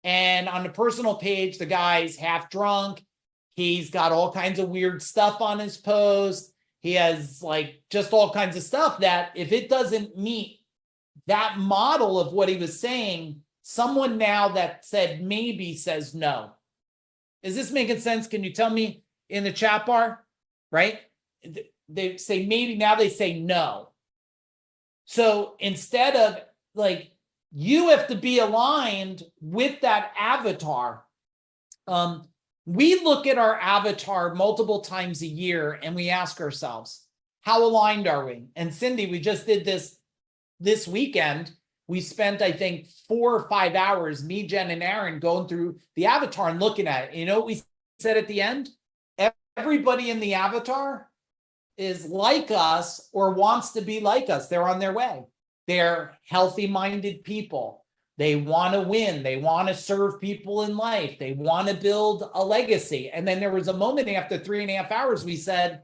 And on the personal page, the guy's half drunk. He's got all kinds of weird stuff on his post. He has like just all kinds of stuff that if it doesn't meet that model of what he was saying, someone now that said maybe says no. Is this making sense? Can you tell me in the chat bar, right? They say maybe, now they say no. So instead of like, you have to be aligned with that avatar. We look at our avatar multiple times a year and we ask ourselves, how aligned are we? And Cindy, we just did this weekend. We spent, I think, 4 or 5 hours, me, Jen, and Aaron, going through the avatar and looking at it. You know what we said at the end? Everybody in the avatar is like us or wants to be like us. They're on their way. They're healthy-minded people. They want to win. They want to serve people in life. They want to build a legacy. And then there was a moment after 3.5 hours, we said,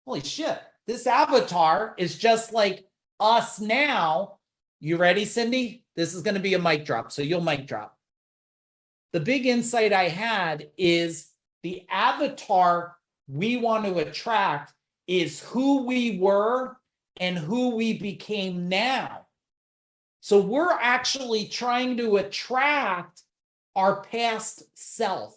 holy shit, this avatar is just like us now. You ready, Cindy? This is going to be a mic drop, so you'll mic drop. The big insight I had is the avatar we want to attract is who we were and who we became now. So we're actually trying to attract our past self.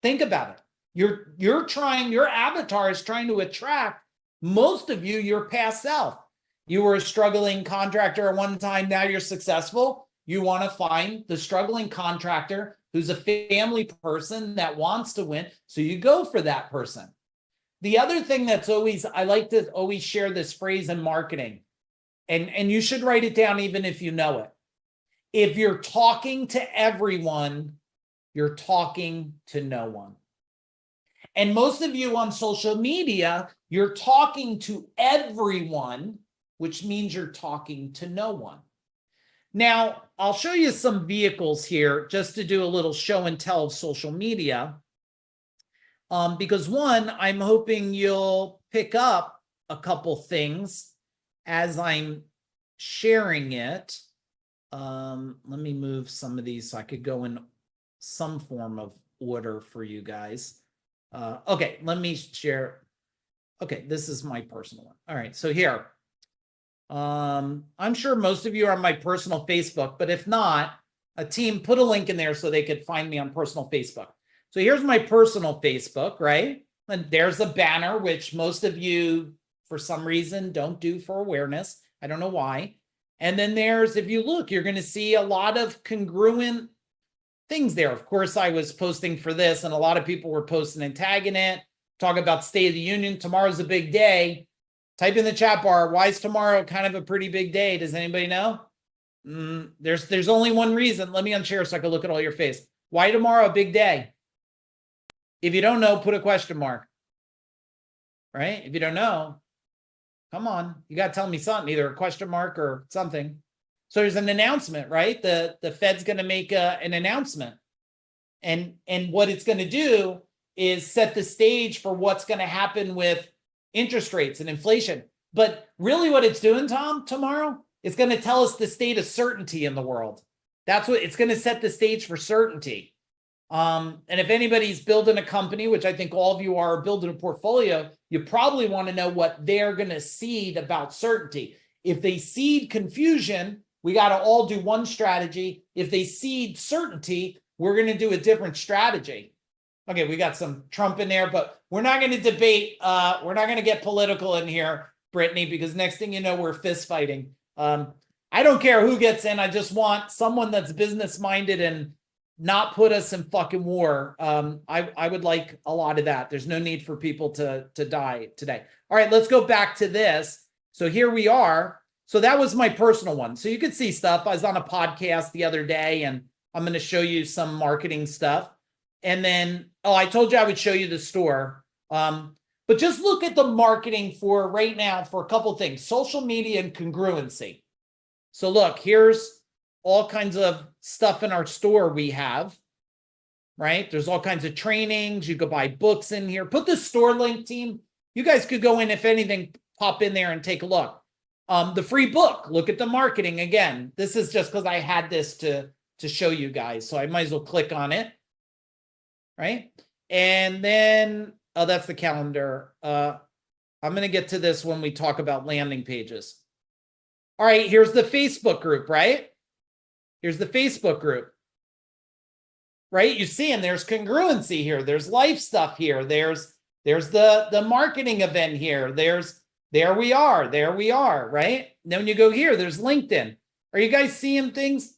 Think about it. Your avatar is trying to attract, most of you, your past self. You were a struggling contractor at one time, now you're successful. You want to find the struggling contractor who's a family person that wants to win. So you go for that person. The other thing that's always, I like to always share this phrase in marketing, and you should write it down even if you know it. If you're talking to everyone, you're talking to no one. And most of you on social media, you're talking to everyone, which means you're talking to no one. Now, I'll show you some vehicles here just to do a little show and tell of social media. Because one, I'm hoping you'll pick up a couple things as I'm sharing it. Let me move some of these so I could go in some form of order for you guys. Okay, let me share. Okay, this is my personal one. All right, so here. I'm sure most of you are on my personal Facebook, but if not, a team put a link in there so they could find me on personal Facebook. So here's my personal Facebook, right? And there's a banner, which most of you, for some reason, don't do for awareness. I don't know why. And then there's, if you look, you're going to see a lot of congruent things there. Of course, I was posting for this, and a lot of people were posting and tagging it, talk about State of the Union. Tomorrow's a big day. Type in the chat bar, why is tomorrow kind of a pretty big day? Does anybody know? There's only one reason. Let me unshare so I can look at all your face. Why tomorrow a big day? If you don't know, put a question mark. Right? If you don't know, come on. You got to tell me something, either a question mark or something. So there's an announcement, right? The Fed's going to make an announcement. And what it's going to do is set the stage for what's going to happen with interest rates and inflation. But really what it's doing, Tom, tomorrow, it's going to tell us the state of certainty in the world. That's what it's going to set the stage for certainty. And if anybody's building a company, which I think all of you are, building a portfolio, you probably want to know what they're going to seed about certainty. If they seed confusion, we got to all do one strategy. If they seed certainty, we're going to do a different strategy. Okay, we got some Trump in there, but we're not going to debate. We're not going to get political in here, Brittany, because next thing you know, we're fist fighting. I don't care who gets in. I just want someone that's business minded and not put us in fucking war. I would like a lot of that. There's no need for people to die today. All right, let's go back to this. So here we are. So that was my personal one. So you could see stuff. I was on a podcast the other day, and I'm going to show you some marketing stuff. And then, I told you I would show you the store. But just look at the marketing for right now for a couple of things: social media and congruency. So look, here's all kinds of stuff in our store we have, right? There's all kinds of trainings. You could buy books in here. Put the store link, team. You guys could go in, if anything, pop in there and take a look. The free book, look at the marketing again. This is just because I had this to show you guys. So I might as well click on it, right? And then, that's the calendar. I'm going to get to this when we talk about landing pages. All right, here's the Facebook group, right? Here's the Facebook group, right? You see, and there's congruency here. There's life stuff here. There's the marketing event here. There we are, right? And then when you go here, there's LinkedIn. Are you guys seeing things?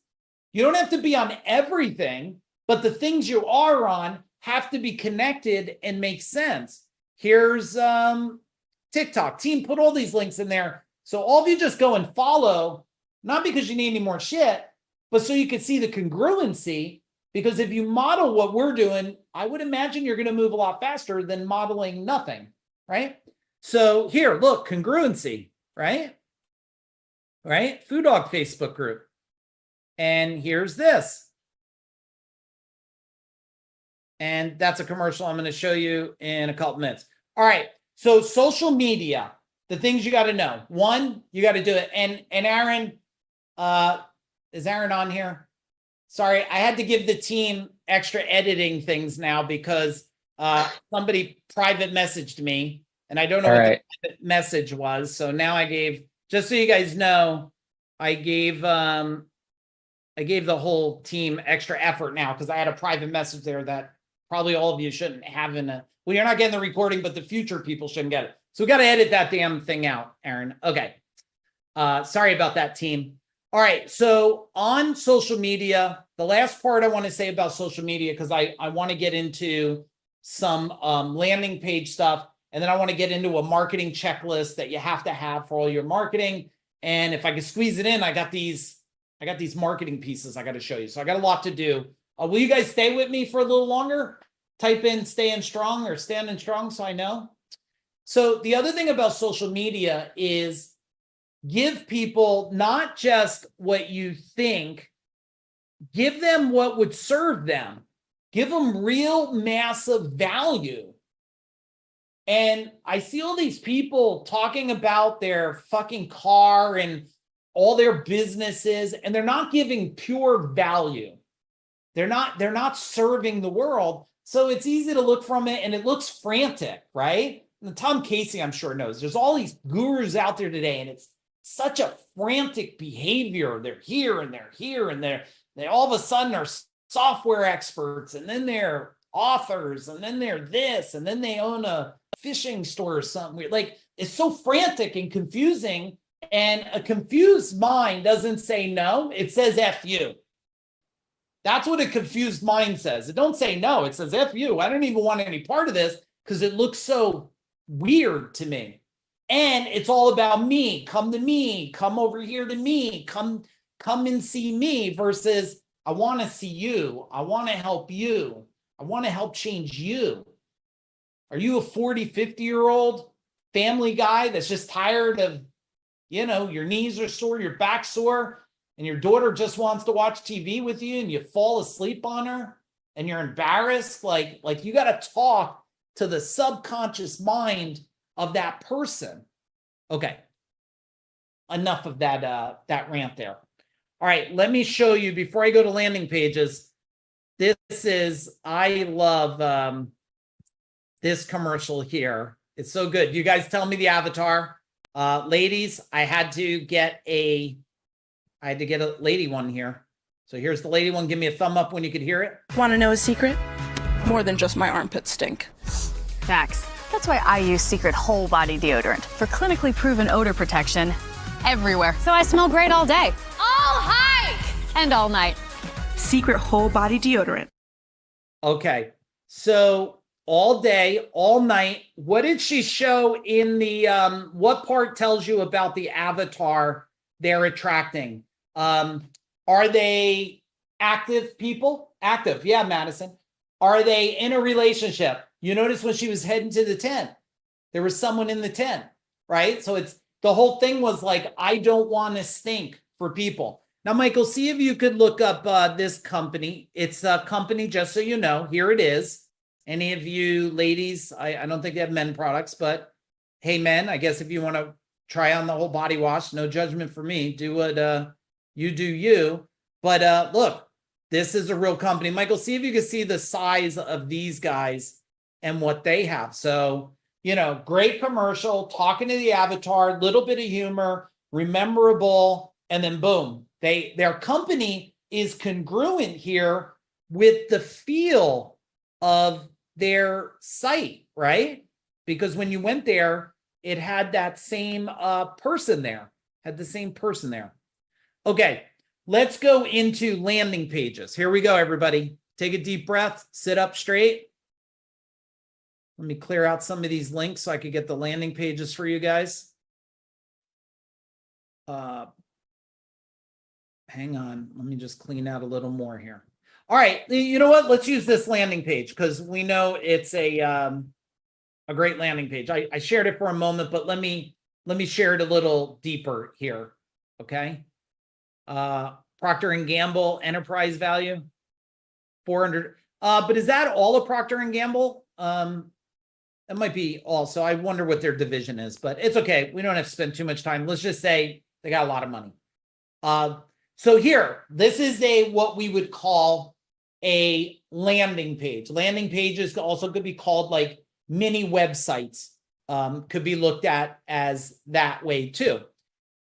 You don't have to be on everything, but the things you are on have to be connected and make sense. Here's TikTok. Team, put all these links in there. So all of you just go and follow, not because you need any more shit, but so you can see the congruency. Because if you model what we're doing, I would imagine you're going to move a lot faster than modeling nothing, right? So here, look, congruency, right? Right? Food Dog Facebook group. And here's this. And that's a commercial I'm going to show you in a couple minutes. All right. So social media, the things you got to know. One, you got to do it. And Aaron, is Aaron on here? Sorry, I had to give the team extra editing things now because somebody private messaged me and I don't know what the private message was. So now I gave, just so you guys know, I gave the whole team extra effort now because I had a private message there that probably all of you shouldn't have in a, well, you're not getting the recording, but the future people shouldn't get it. So we got to edit that damn thing out, Aaron. Okay. Sorry about that, team. All right. So on social media, the last part I want to say about social media, because I want to get into some landing page stuff. And then I want to get into a marketing checklist that you have to have for all your marketing. And if I can squeeze it in, I got these marketing pieces I got to show you. So I got a lot to do. Will you guys stay with me for a little longer? Type in staying strong or standing strong so I know. So the other thing about social media is give people not just what you think, give them what would serve them. Give them real massive value. And I see all these people talking about their fucking car and all their businesses, and they're not giving pure value. They're not serving the world. So it's easy to look from it and it looks frantic, right? And Tom Casey, I'm sure, knows there's all these gurus out there today, and it's such a frantic behavior. They're here and they're here and they all of a sudden are software experts, and then they're authors, and then they're this, and then they own a fishing store or something weird. Like, it's so frantic and confusing, and a confused mind doesn't say no, it says F you. That's what a confused mind says. It don't say no, it says F you. I don't even want any part of this because it looks so weird to me. And it's all about me. Come to me. Come over here to me. Come and see me versus I want to see you. I want to help you. I want to help change you. Are you a 40, 50-year-old family guy that's just tired of, your knees are sore, your back's sore, and your daughter just wants to watch TV with you and you fall asleep on her and you're embarrassed? Like you got to talk to the subconscious mind of that person. Okay. Enough of that rant there. All right, let me show you before I go to landing pages. I love this commercial here. It's so good. You guys tell me the avatar. Ladies, I had to get a lady one here. So here's the lady one. Give me a thumb up when you could hear it. Want to know a secret? More than just my armpits stink. Facts. That's why I use Secret Whole Body Deodorant for clinically proven odor protection everywhere. So I smell great all day. All hike! And all night. Secret Whole Body Deodorant. Okay. So all day, all night. What did she show in the, what part tells you about the avatar they're attracting? Are they active people? Active. Yeah, Madison. Are they in a relationship? You notice when she was heading to the tent, there was someone in the tent, right? So it's the whole thing was like, I don't want to stink for people. Now, Michael, see if you could look up this company. It's a company, just so you know, here it is. Any of you ladies, I don't think they have men products, but hey, men, I guess if you want to try on the whole body wash, no judgment for me. Do what you do you. But look, this is a real company. Michael, see if you can see the size of these guys and what they have. So, you know, great commercial, talking to the avatar, little bit of humor, rememberable, and then boom. Their company is congruent here with the feel of their site, right? Because when you went there, it had that same person there, had the same person there. Okay, let's go into landing pages. Here we go, everybody. Take a deep breath, sit up straight. Let me clear out some of these links so I could get the landing pages for you guys. Hang on, let me just clean out a little more here. All right, you know what? Let's use this landing page because we know it's a great landing page. I shared it for a moment, but let me share it a little deeper here. Okay. Procter & Gamble enterprise value, 400. But is that all of Procter & Gamble? It might be also. I wonder what their division is, but it's okay. We don't have to spend too much time. Let's just say they got a lot of money. So here, this is what we would call a landing page. Landing pages also could be called like mini websites. Could be looked at as that way too.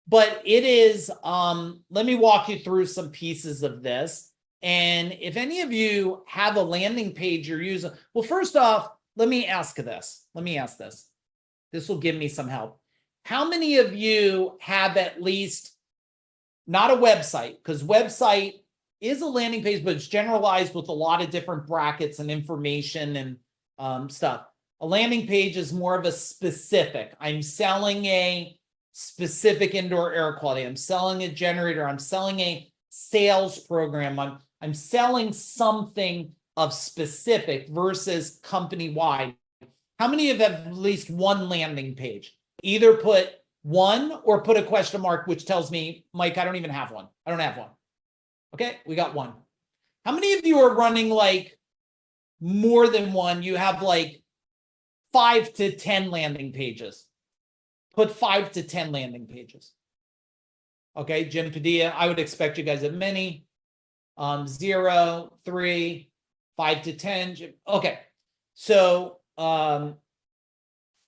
But it is, let me walk you through some pieces of this. And if any of you have a landing page you're using, well, first off, let me ask this. This will give me some help. How many of you have at least, not a website, because website is a landing page, but it's generalized with a lot of different brackets and information and stuff. A landing page is more of a specific. I'm selling a specific indoor air quality. I'm selling a generator. I'm selling a sales program. I'm selling something of specific versus company-wide. How many of you have at least one landing page? Either put one or put a question mark, which tells me, Mike, I don't even have one. I don't have one. Okay, we got one. How many of you are running like more than one? You have like 5 to 10 landing pages. Put 5 to 10 landing pages. Okay, Jim Padilla, I would expect you guys have many. 0, 3, 5 to 10. Okay, so, all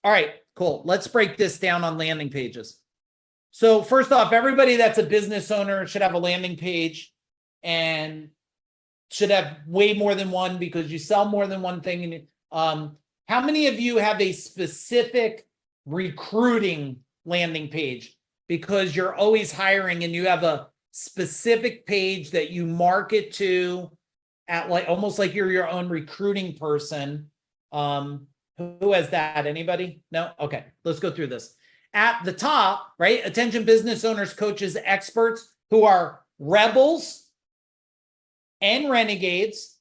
right, cool. Let's break this down on landing pages. So first off, everybody that's a business owner should have a landing page and should have way more than one because you sell more than one thing. How many of you have a specific recruiting landing page because you're always hiring and you have a specific page that you market to at like almost like you're your own recruiting person? Who has that? Anybody? No? Okay, let's go through this. At the top, right? Attention business owners, coaches, experts who are rebels and renegades,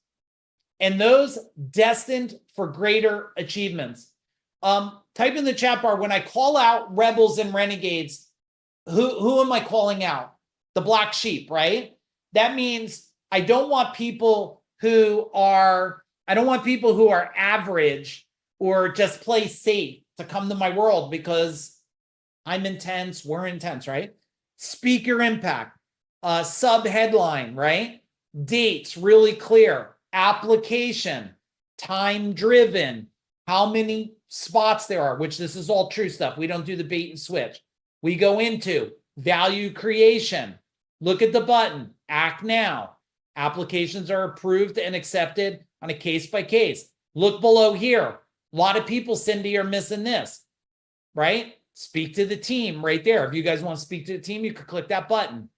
and those destined for greater achievements. Type in the chat bar, when I call out rebels and renegades, who am I calling out? The black sheep, right? That means I don't want people who are average or just play safe to come to my world because I'm intense, we're intense, right? Speak your impact. sub headline, right? Dates, really clear. Application, time driven, how many spots there are, which this is all true stuff. We don't do the bait and switch. We go into value creation. Look at the button, act now. Applications are approved and accepted on a case by case. Look below here. A lot of people, Cindy, are missing this, right? Speak to the team right there. If you guys want to speak to the team, you could click that button.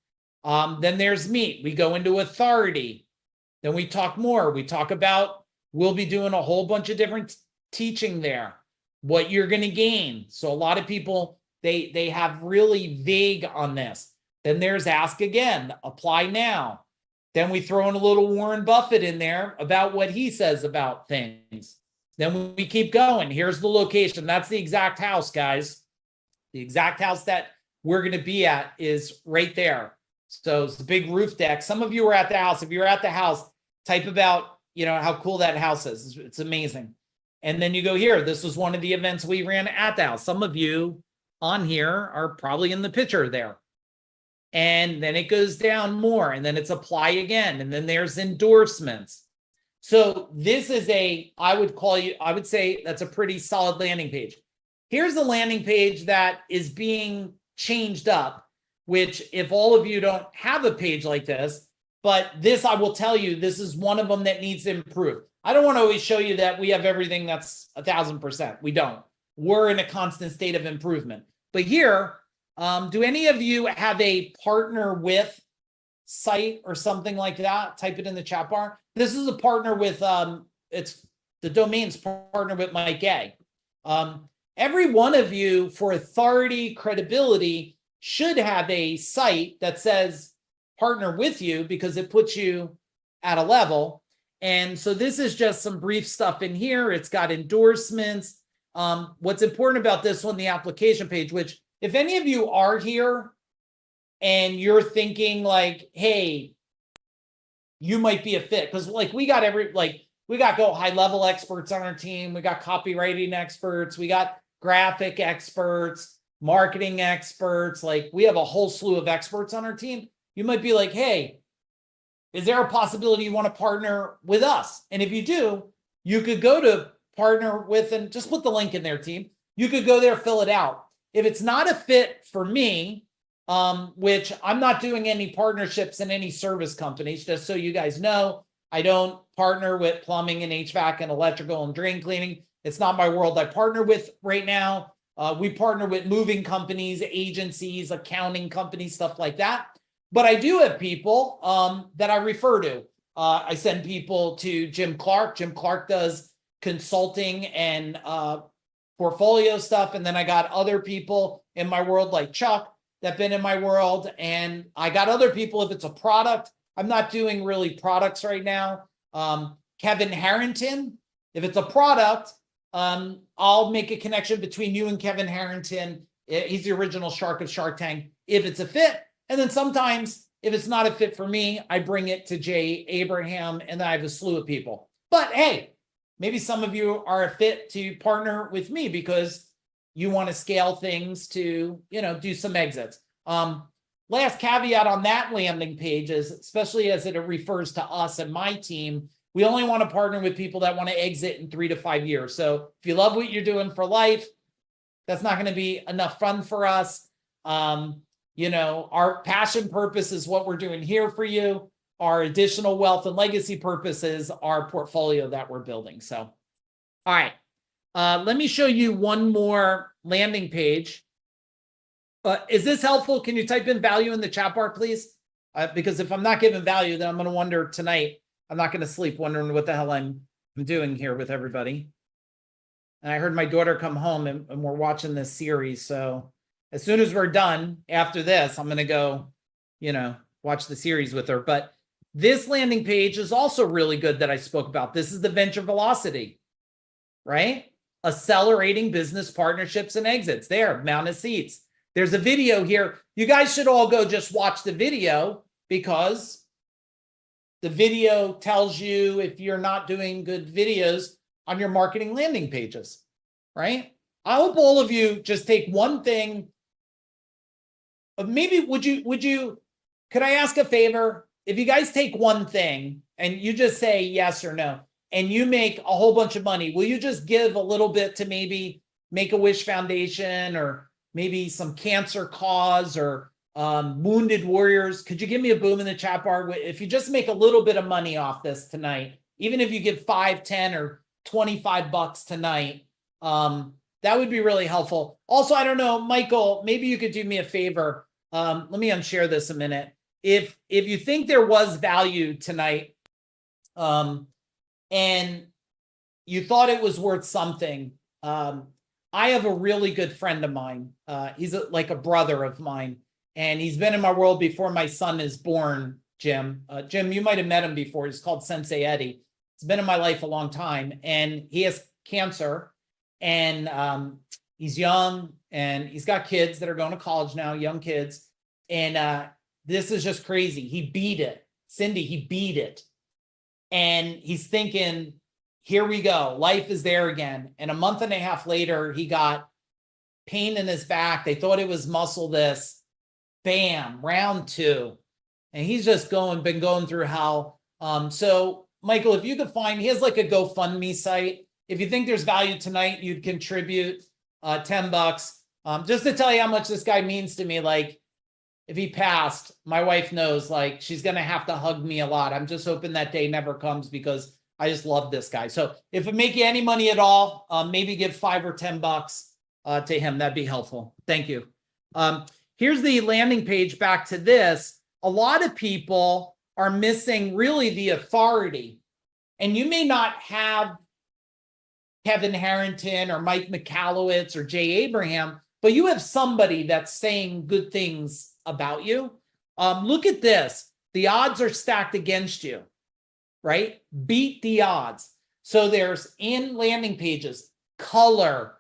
Then there's meet. We go into authority. Then we talk more. We talk about, we'll be doing a whole bunch of different teaching there, what you're going to gain. So a lot of people, they have really vague on this. Then there's ask again, apply now. Then we throw in a little Warren Buffett in there about what he says about things. Then we keep going. Here's the location. That's the exact house, guys. The exact house that we're going to be at is right there. So it's a big roof deck. Some of you are at the house. If you're at the house, type about, how cool that house is. It's amazing. And then you go here. This was one of the events we ran at the house. Some of you on here are probably in the picture there. And then it goes down more, and then it's apply again. And then there's endorsements. So this is I would say that's a pretty solid landing page. Here's a landing page that is being changed up, which if all of you don't have a page like this, but this, I will tell you, this is one of them that needs to improve. I don't want to always show you that we have everything that's 1,000%. We don't. We're in a constant state of improvement. But here, do any of you have a partner with site or something like that? Type it in the chat bar. This is a partner with, it's the domain's partner with Mike A. Every one of you, for authority, credibility, should have a site that says partner with you, because it puts you at a level. And so this is just some brief stuff in here. It's got endorsements. What's important about this one, the application page, which if any of you are here and you're thinking like, hey, you might be a fit, because we got go high level experts on our team. We got copywriting experts. We got graphic experts, marketing experts. We have a whole slew of experts on our team. You might be like, hey, is there a possibility you want to partner with us? And if you do, you could go to partner with, and just put the link in there, team. You could go there, fill it out. If it's not a fit for me, which I'm not doing any partnerships in any service companies, just so you guys know, I don't partner with plumbing and HVAC and electrical and drain cleaning. It's not my world I partner with right now. We partner with moving companies, agencies, accounting companies, stuff like that. But I do have people that I refer to. I send people to Jim Clark. Jim Clark does consulting and portfolio stuff. And then I got other people in my world like Chuck that have been in my world. And I got other people, if it's a product, I'm not doing really products right now. Kevin Harrington, if it's a product, I'll make a connection between you and Kevin Harrington. He's the original shark of Shark Tank, if it's a fit. And then sometimes if it's not a fit for me, I bring it to Jay Abraham, and then I have a slew of people. But hey, maybe some of you are a fit to partner with me because you want to scale things to, do some exits. Last caveat on that landing page is, especially as it refers to us and my team, we only want to partner with people that want to exit in 3 to 5 years. So if you love what you're doing for life, that's not going to be enough fun for us. Our passion purpose is what we're doing here for you. Our additional wealth and legacy purpose is our portfolio that we're building. So, all right, let me show you one more landing page. Is this helpful? Can you type in value in the chat bar, please? Because if I'm not giving value, then I'm going to wonder tonight. I'm not going to sleep wondering what the hell I'm doing here with everybody. And I heard my daughter come home and we're watching this series. So as soon as we're done after this, I'm going to go, watch the series with her. But this landing page is also really good that I spoke about. This is the Venture Velocity, right? Accelerating business partnerships and exits. There, amount of seats. There's a video here. You guys should all go just watch the video, because the video tells you if you're not doing good videos on your marketing landing pages, right? I hope all of you just take one thing. Maybe would you could I ask a favor? If you guys take one thing and you just say yes or no, and you make a whole bunch of money, will you just give a little bit to maybe Make-A-Wish Foundation or maybe some cancer cause or Wounded Warriors? Could you give me a boom in the chat bar? If you just make a little bit of money off this tonight, even if you give 5, 10, or $25 tonight, that would be really helpful. Also, I don't know, Michael, maybe you could do me a favor. Let me unshare this a minute. If you think there was value tonight, and you thought it was worth something, I have a really good friend of mine. He's like a brother of mine, and he's been in my world before my son is born, Jim. Jim, you might have met him before. He's called Sensei Eddie. He's been in my life a long time, and he has cancer, and he's young, and he's got kids that are going to college now, young kids. And this is just crazy. He beat it. Cindy, he beat it. And he's thinking, here we go. Life is there again. And a month and a half later, he got pain in his back. They thought it was muscle this. Bam, round 2. And he's just been going through hell. So Michael, if you could find, he has like a GoFundMe site. If you think there's value tonight, you'd contribute $10. Just to tell you how much this guy means to me. Like, if he passed, my wife knows, like, she's going to have to hug me a lot. I'm just hoping that day never comes because I just love this guy. So if it make you any money at all, maybe give $5 or $10 to him. That'd be helpful. Thank you. Here's the landing page. Back to this. A lot of people are missing really the authority. And you may not have Kevin Harrington or Mike Michalowicz or Jay Abraham, but you have somebody that's saying good things about you. Look at this. The odds are stacked against you, right? Beat the odds. So there's in landing pages, color,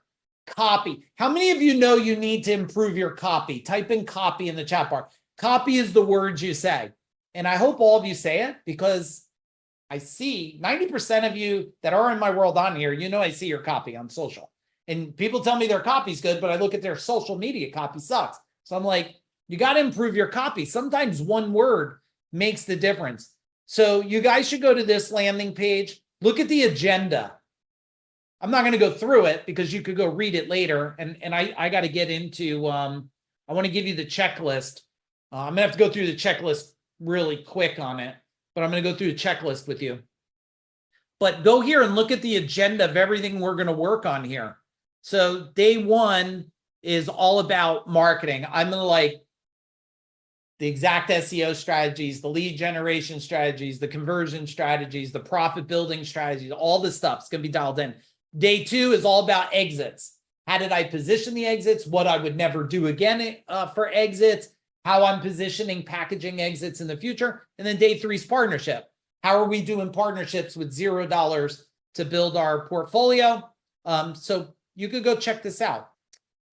copy. How many of you know you need to improve your copy? Type in copy in the chat bar. Copy is the words you say. And I hope all of you say it, because I see 90% of you that are in my world on here, you know, I see your copy on social. And people tell me their copy's good, but I look at their social media, copy sucks. So I'm like, you got to improve your copy. Sometimes one word makes the difference. So you guys should go to this landing page. Look at the agenda. I'm not going to go through it because you could go read it later. And I got to get into, I want to give you the checklist. I'm going to have to go through the checklist really quick on it, but I'm going to go through the checklist with you. But go here and look at the agenda of everything we're going to work on here. So day 1 is all about marketing. I'm going to like the exact SEO strategies, the lead generation strategies, the conversion strategies, the profit building strategies, all this stuff is going to be dialed in. Day 2 is all about exits. How did I position the exits? What I would never do again for exits, how I'm positioning packaging exits in the future. And then day 3 is partnership. How are we doing partnerships with $0 to build our portfolio? So you could go check this out.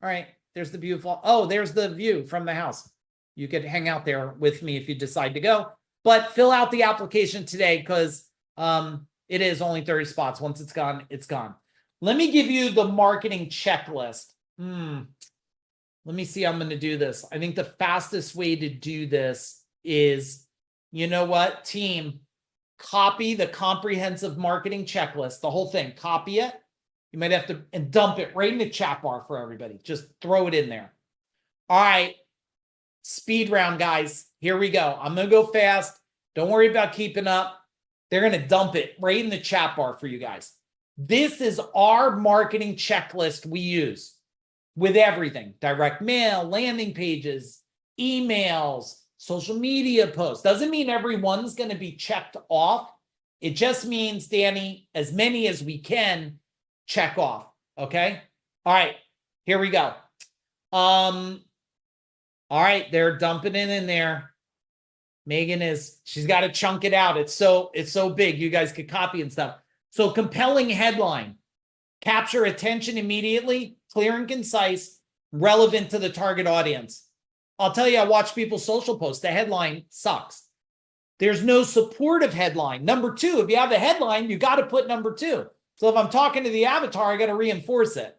All right, there's the beautiful, oh, there's the view from the house. You could hang out there with me if you decide to go, but fill out the application today because it is only 30 spots. Once it's gone, it's gone. Let me give you the marketing checklist. Let me see how I'm going to do this. I think the fastest way to do this is, you know what, team, copy the comprehensive marketing checklist, the whole thing, copy it. You might have to and dump it right in the chat bar for everybody. Just throw it in there. All right. Speed round, guys. Here we go. I'm going to go fast. Don't worry about keeping up. They're going to dump it right in the chat bar for you guys. This is our marketing checklist we use with everything. Direct mail, landing pages, emails, social media posts. Doesn't mean everyone's going to be checked off. It just means, Danny, as many as we can check off. Okay. All right. Here we go. All right, they're dumping it in there. Megan she's got to chunk it out. It's so big. You guys could copy and stuff. So compelling headline, capture attention immediately, clear and concise, relevant to the target audience. I'll tell you, I watch people's social posts. The headline sucks. There's no supportive headline. Number 2, if you have a headline, you got to put number 2. So if I'm talking to the avatar, I got to reinforce it,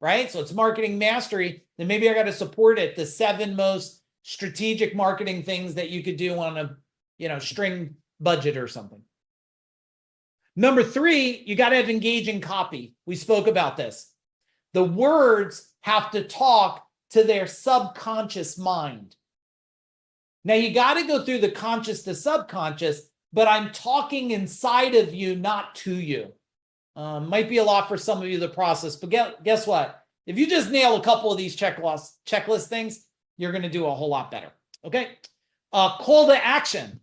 right? So it's marketing mastery. Then maybe I got to support it. The 7 most strategic marketing things that you could do on a, string budget or something. Number 3, you got to have engaging copy. We spoke about this. The words have to talk to their subconscious mind. Now you got to go through the conscious to subconscious, but I'm talking inside of you, not to you. Might be a lot for some of you, the process, but guess what? If you just nail a couple of these checklist things, you're going to do a whole lot better. Okay. Call to action.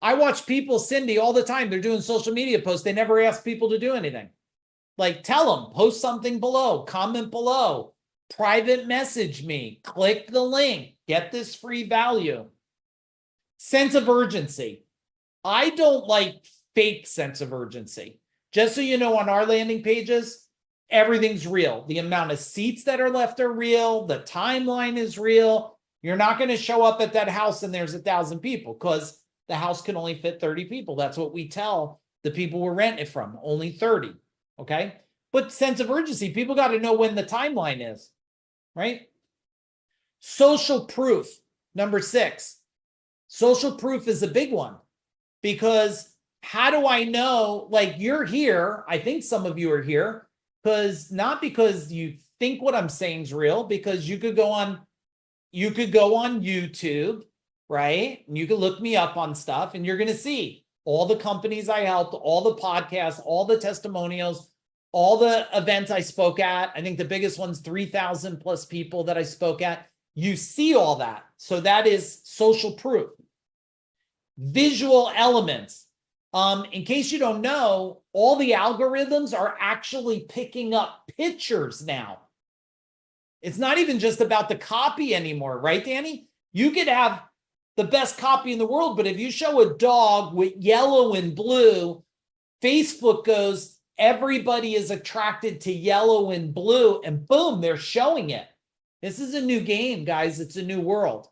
I watch people, Cindy, all the time. They're doing social media posts. They never ask people to do anything. Like, tell them, post something below, comment below, private message me, click the link, get this free value. Sense of urgency. I don't like fake sense of urgency. Just so you know, on our landing pages, everything's real. The amount of seats that are left are real. The timeline is real. You're not going to show up at that house and there's 1,000 people because the house can only fit 30 people. That's what we tell the people we're renting it from, only 30. Okay. But sense of urgency, people got to know when the timeline is, right? Social proof, number 6. Social proof is a big one because how do I know, like, you're here? I think some of you are here not because you think what I'm saying is real, because you could go on YouTube, right? And you can look me up on stuff and you're going to see all the companies I helped, all the podcasts, all the testimonials, all the events I spoke at. I think the biggest one's 3,000 plus people that I spoke at. You see all that. So that is social proof. Visual elements. In case you don't know, all the algorithms are actually picking up pictures now. It's not even just about the copy anymore, right, Danny? You could have the best copy in the world, but if you show a dog with yellow and blue, Facebook goes, everybody is attracted to yellow and blue, and boom, they're showing it. This is a new game, guys. It's a new world.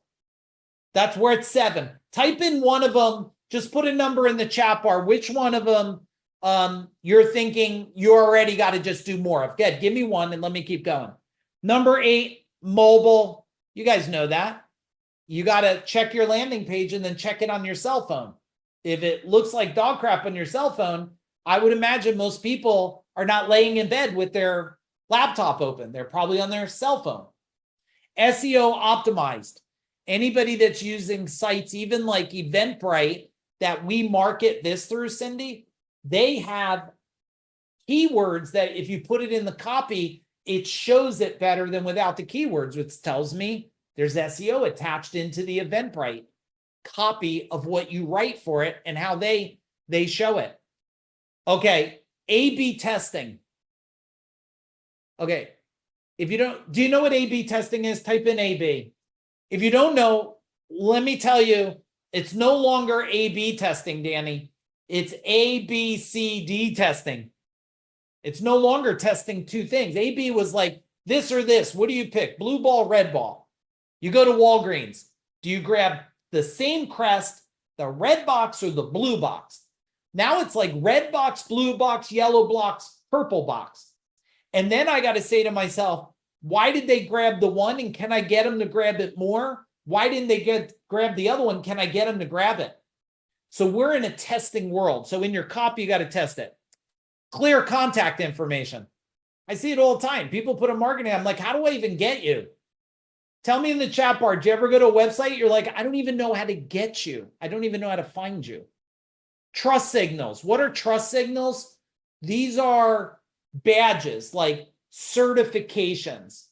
That's where it's 7. Type in one of them. Just put a number in the chat bar. Which one of them you're thinking you already got to just do more of? Good. Give me one and let me keep going. Number 8, mobile. You guys know that. You got to check your landing page and then check it on your cell phone. If it looks like dog crap on your cell phone, I would imagine most people are not laying in bed with their laptop open. They're probably on their cell phone. SEO optimized. Anybody that's using sites, even like Eventbrite, that we market this through, Cindy, they have keywords that if you put it in the copy, it shows it better than without the keywords, which tells me there's SEO attached into the Eventbrite copy of what you write for it and how they show it. Okay, A/B testing. Okay, if you don't, do you know what A/B testing is? Type in A/B. If you don't know, let me tell you, it's no longer A/B testing, Danny. It's ABCD testing. It's no longer testing 2 things. A/B was like this or this. What do you pick? Blue ball, red ball. You go to Walgreens. Do you grab the same crest, the red box or the blue box? Now it's like red box, blue box, yellow box, purple box. And then I got to say to myself, why did they grab the one and can I get them to grab it more? Why didn't they grab the other one? Can I get them to grab it? So we're in a testing world. So in your copy, you got to test it. Clear contact information. I see it all the time. People put a marketing. I'm like, how do I even get you? Tell me in the chat bar, do you ever go to a website? You're like, I don't even know how to get you. I don't even know how to find you. Trust signals. What are trust signals? These are badges like certifications.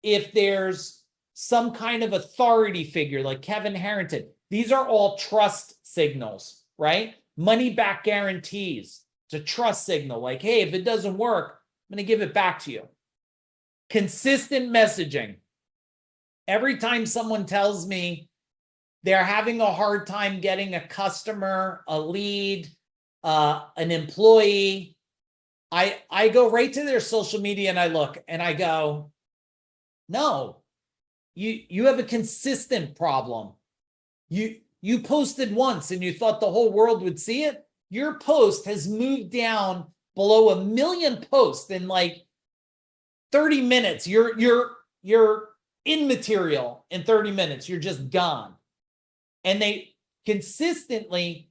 If there's some kind of authority figure like Kevin Harrington, these are all trust signals, right? Money back guarantees. It's a trust signal. Like, hey, if it doesn't work, I'm going to give it back to you. Consistent messaging. Every time someone tells me they're having a hard time getting a customer, a lead, an employee, I go right to their social media and I look and I go, no, you have a consistent problem. You posted once and you thought the whole world would see it. Your post has moved down below 1 million posts in like 30 minutes. Your immaterial in 30 minutes. You're just gone. And they consistently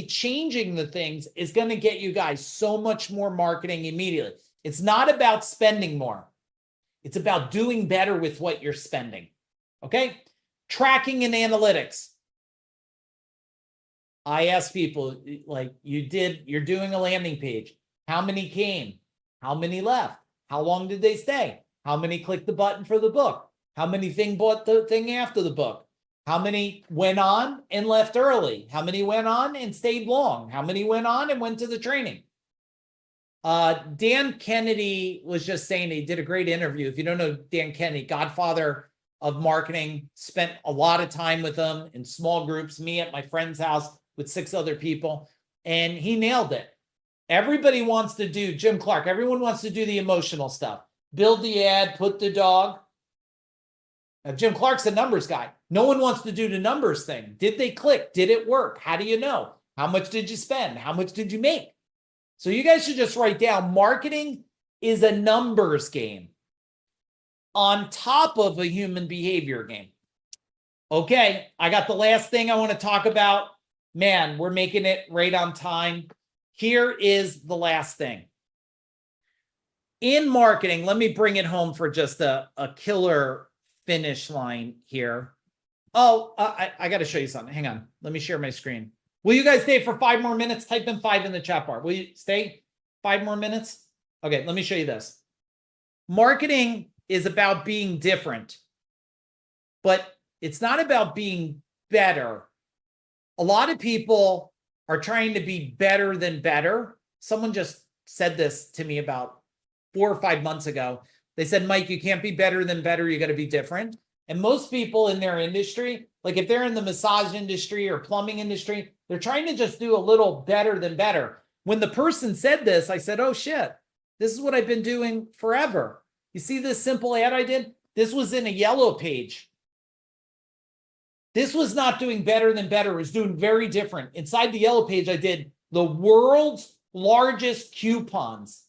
changing the things is going to get you guys so much more marketing immediately. It's not about spending more. It's about doing better with what you're spending. Okay? Tracking and analytics. I ask people, like, you're doing a landing page. How many came? How many left? How long did they stay? How many clicked the button for the book? How many bought the thing after the book? How many went on and left early? How many went on and stayed long? How many went on and went to the training? Dan Kennedy was just saying, he did a great interview. If you don't know Dan Kennedy, godfather of marketing, spent a lot of time with him in small groups, me at my friend's house with 6 other people, and he nailed it. Everybody wants to do, Jim Clark, everyone wants to do the emotional stuff. Build the ad, put the dog. Now, Jim Clark's a numbers guy. No one wants to do the numbers thing. Did they click? Did it work? How do you know? How much did you spend? How much did you make? So you guys should just write down, marketing is a numbers game on top of a human behavior game. Okay, I got the last thing I want to talk about. Man, we're making it right on time. Here is the last thing. In marketing, let me bring it home for just a killer finish line here. Oh, I got to show you something. Hang on. Let me share my screen. Will you guys stay for 5 more minutes? Type in 5 in the chat bar. Will you stay 5 more minutes? Okay, let me show you this. Marketing is about being different, but it's not about being better. A lot of people are trying to be better than better. Someone just said this to me about 4 or 5 months ago. They said, Mike, you can't be better than better. You got to be different. And most people in their industry, like if they're in the massage industry or plumbing industry, they're trying to just do a little better than better. When the person said this, I said, oh shit, this is what I've been doing forever. You see this simple ad I did? This was in a yellow page. This was not doing better than better. It was doing very different. Inside the yellow page, I did the world's largest coupons.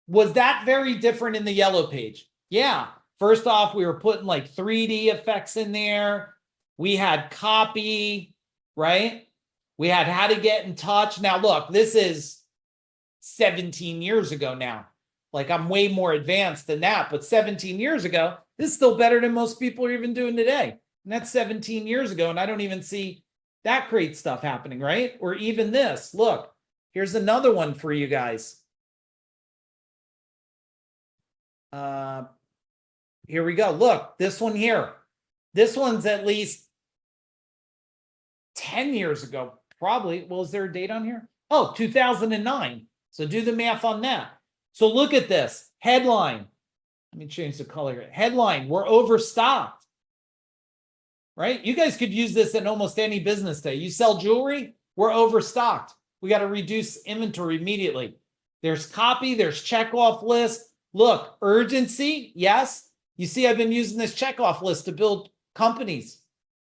Was that very different in the yellow page? Yeah. First off, we were putting like 3D effects in there. We had copy, right? We had how to get in touch. Now, look, this is 17 years ago now. Like I'm way more advanced than that, but 17 years ago, this is still better than most people are even doing today. And that's 17 years ago, and I don't even see that great stuff happening, right? Or even this. Look, here's another one for you guys. Here we go. Look, this one here. This one's at least 10 years ago, probably. Well, is there a date on here? Oh, 2009. So do the math on that. So look at this. Headline. Let me change the color here. Headline, we're overstocked. Right? You guys could use this in almost any business day. You sell jewelry, we're overstocked. We got to reduce inventory immediately. There's copy, there's checkoff list. Look, urgency, yes. You see, I've been using this checkoff list to build companies,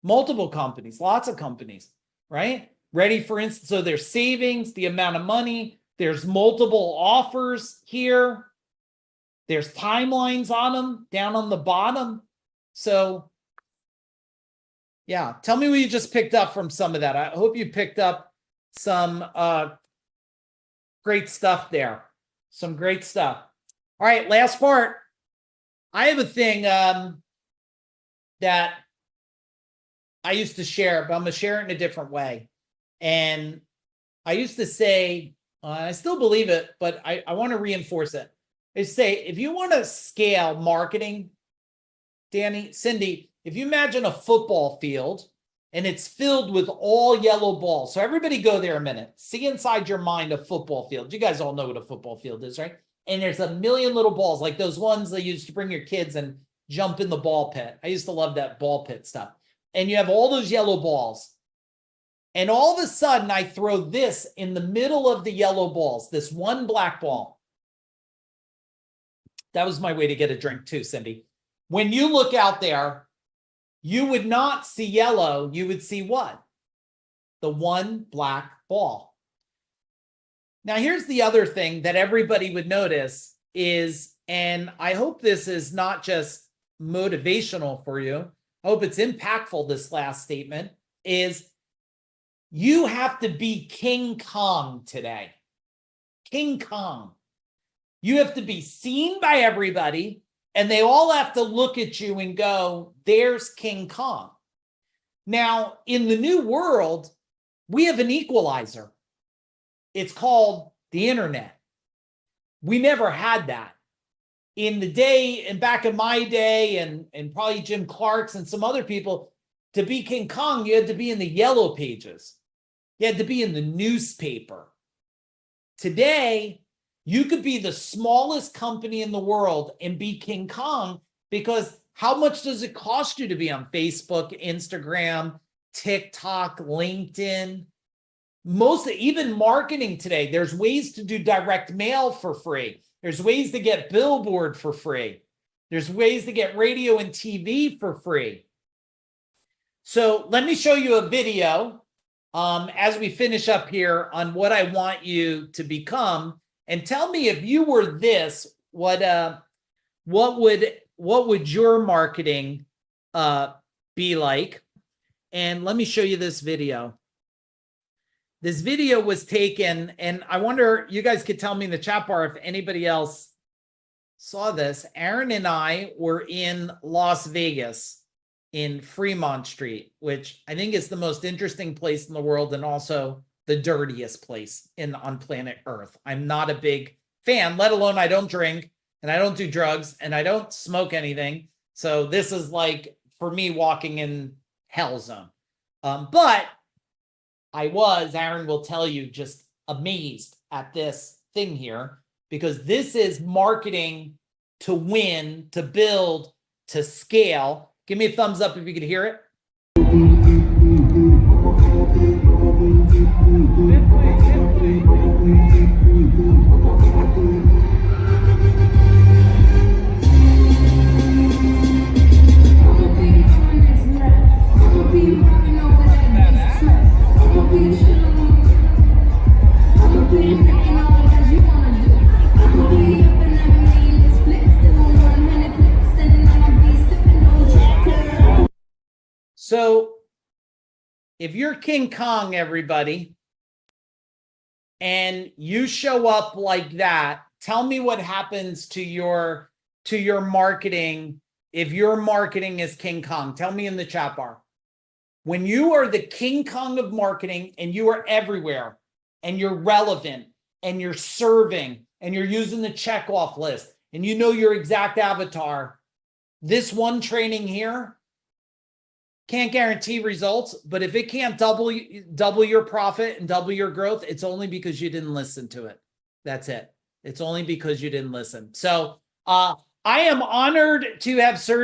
multiple companies, lots of companies, right? Ready for instance, so there's savings, the amount of money, there's multiple offers here. There's timelines on them down on the bottom. So yeah, tell me what you just picked up from some of that. I hope you picked up some great stuff there. Some great stuff. All right, last part. I have a thing that I used to share, but I'm going to share it in a different way. And I used to say, I still believe it, but I want to reinforce it. I say, if you want to scale marketing, Danny, Cindy, if you imagine a football field and it's filled with all yellow balls. So everybody go there a minute. See inside your mind a football field. You guys all know what a football field is, right? And there's a million little balls, like those ones they used to bring your kids and jump in the ball pit. I used to love that ball pit stuff. And you have all those yellow balls. And all of a sudden, I throw this in the middle of the yellow balls, this one black ball. That was my way to get a drink too, Cindy. When you look out there, you would not see yellow. You would see what? The one black ball. Now, here's the other thing that everybody would notice is and I hope this is not just motivational for you, I hope it's impactful, this last statement, is you have to be King Kong today. King Kong. You have to be seen by everybody, and they all have to look at you and go, there's King Kong. Now, in the new world, we have an equalizer. It's called the internet. We never had that. In the day, and back in my day, and probably Jim Clark's and some other people, to be King Kong, you had to be in the yellow pages. You had to be in the newspaper. Today, you could be the smallest company in the world and be King Kong, because how much does it cost you to be on Facebook, Instagram, TikTok, LinkedIn? Even marketing today, there's ways to do direct mail for free. There's ways to get billboard for free. There's ways to get radio and TV for free. So let me show you a video as we finish up here on what I want you to become. And tell me, if you were this, what would your marketing be like? And let me show you this video. This video was taken, and I wonder, you guys could tell me in the chat bar if anybody else saw this. Aaron and I were in Las Vegas in Fremont Street, which I think is the most interesting place in the world, and also the dirtiest place on planet Earth. I'm not a big fan, let alone I don't drink, and I don't do drugs, and I don't smoke anything. So this is like, for me, walking in hell zone. But Aaron will tell you, just amazed at this thing here, because this is marketing to win, to build, to scale. Give me a thumbs up if you could hear it. So if you're King Kong, everybody, and you show up like that, tell me what happens to your marketing. If your marketing is King Kong, tell me in the chat bar. When you are the King Kong of marketing and you are everywhere and you're relevant and you're serving and you're using the checkoff list and you know your exact avatar, this one training here can't guarantee results, but if it can't double your profit and double your growth, it's only because you didn't listen to it. That's it. It's only because you didn't listen. So I am honored to have served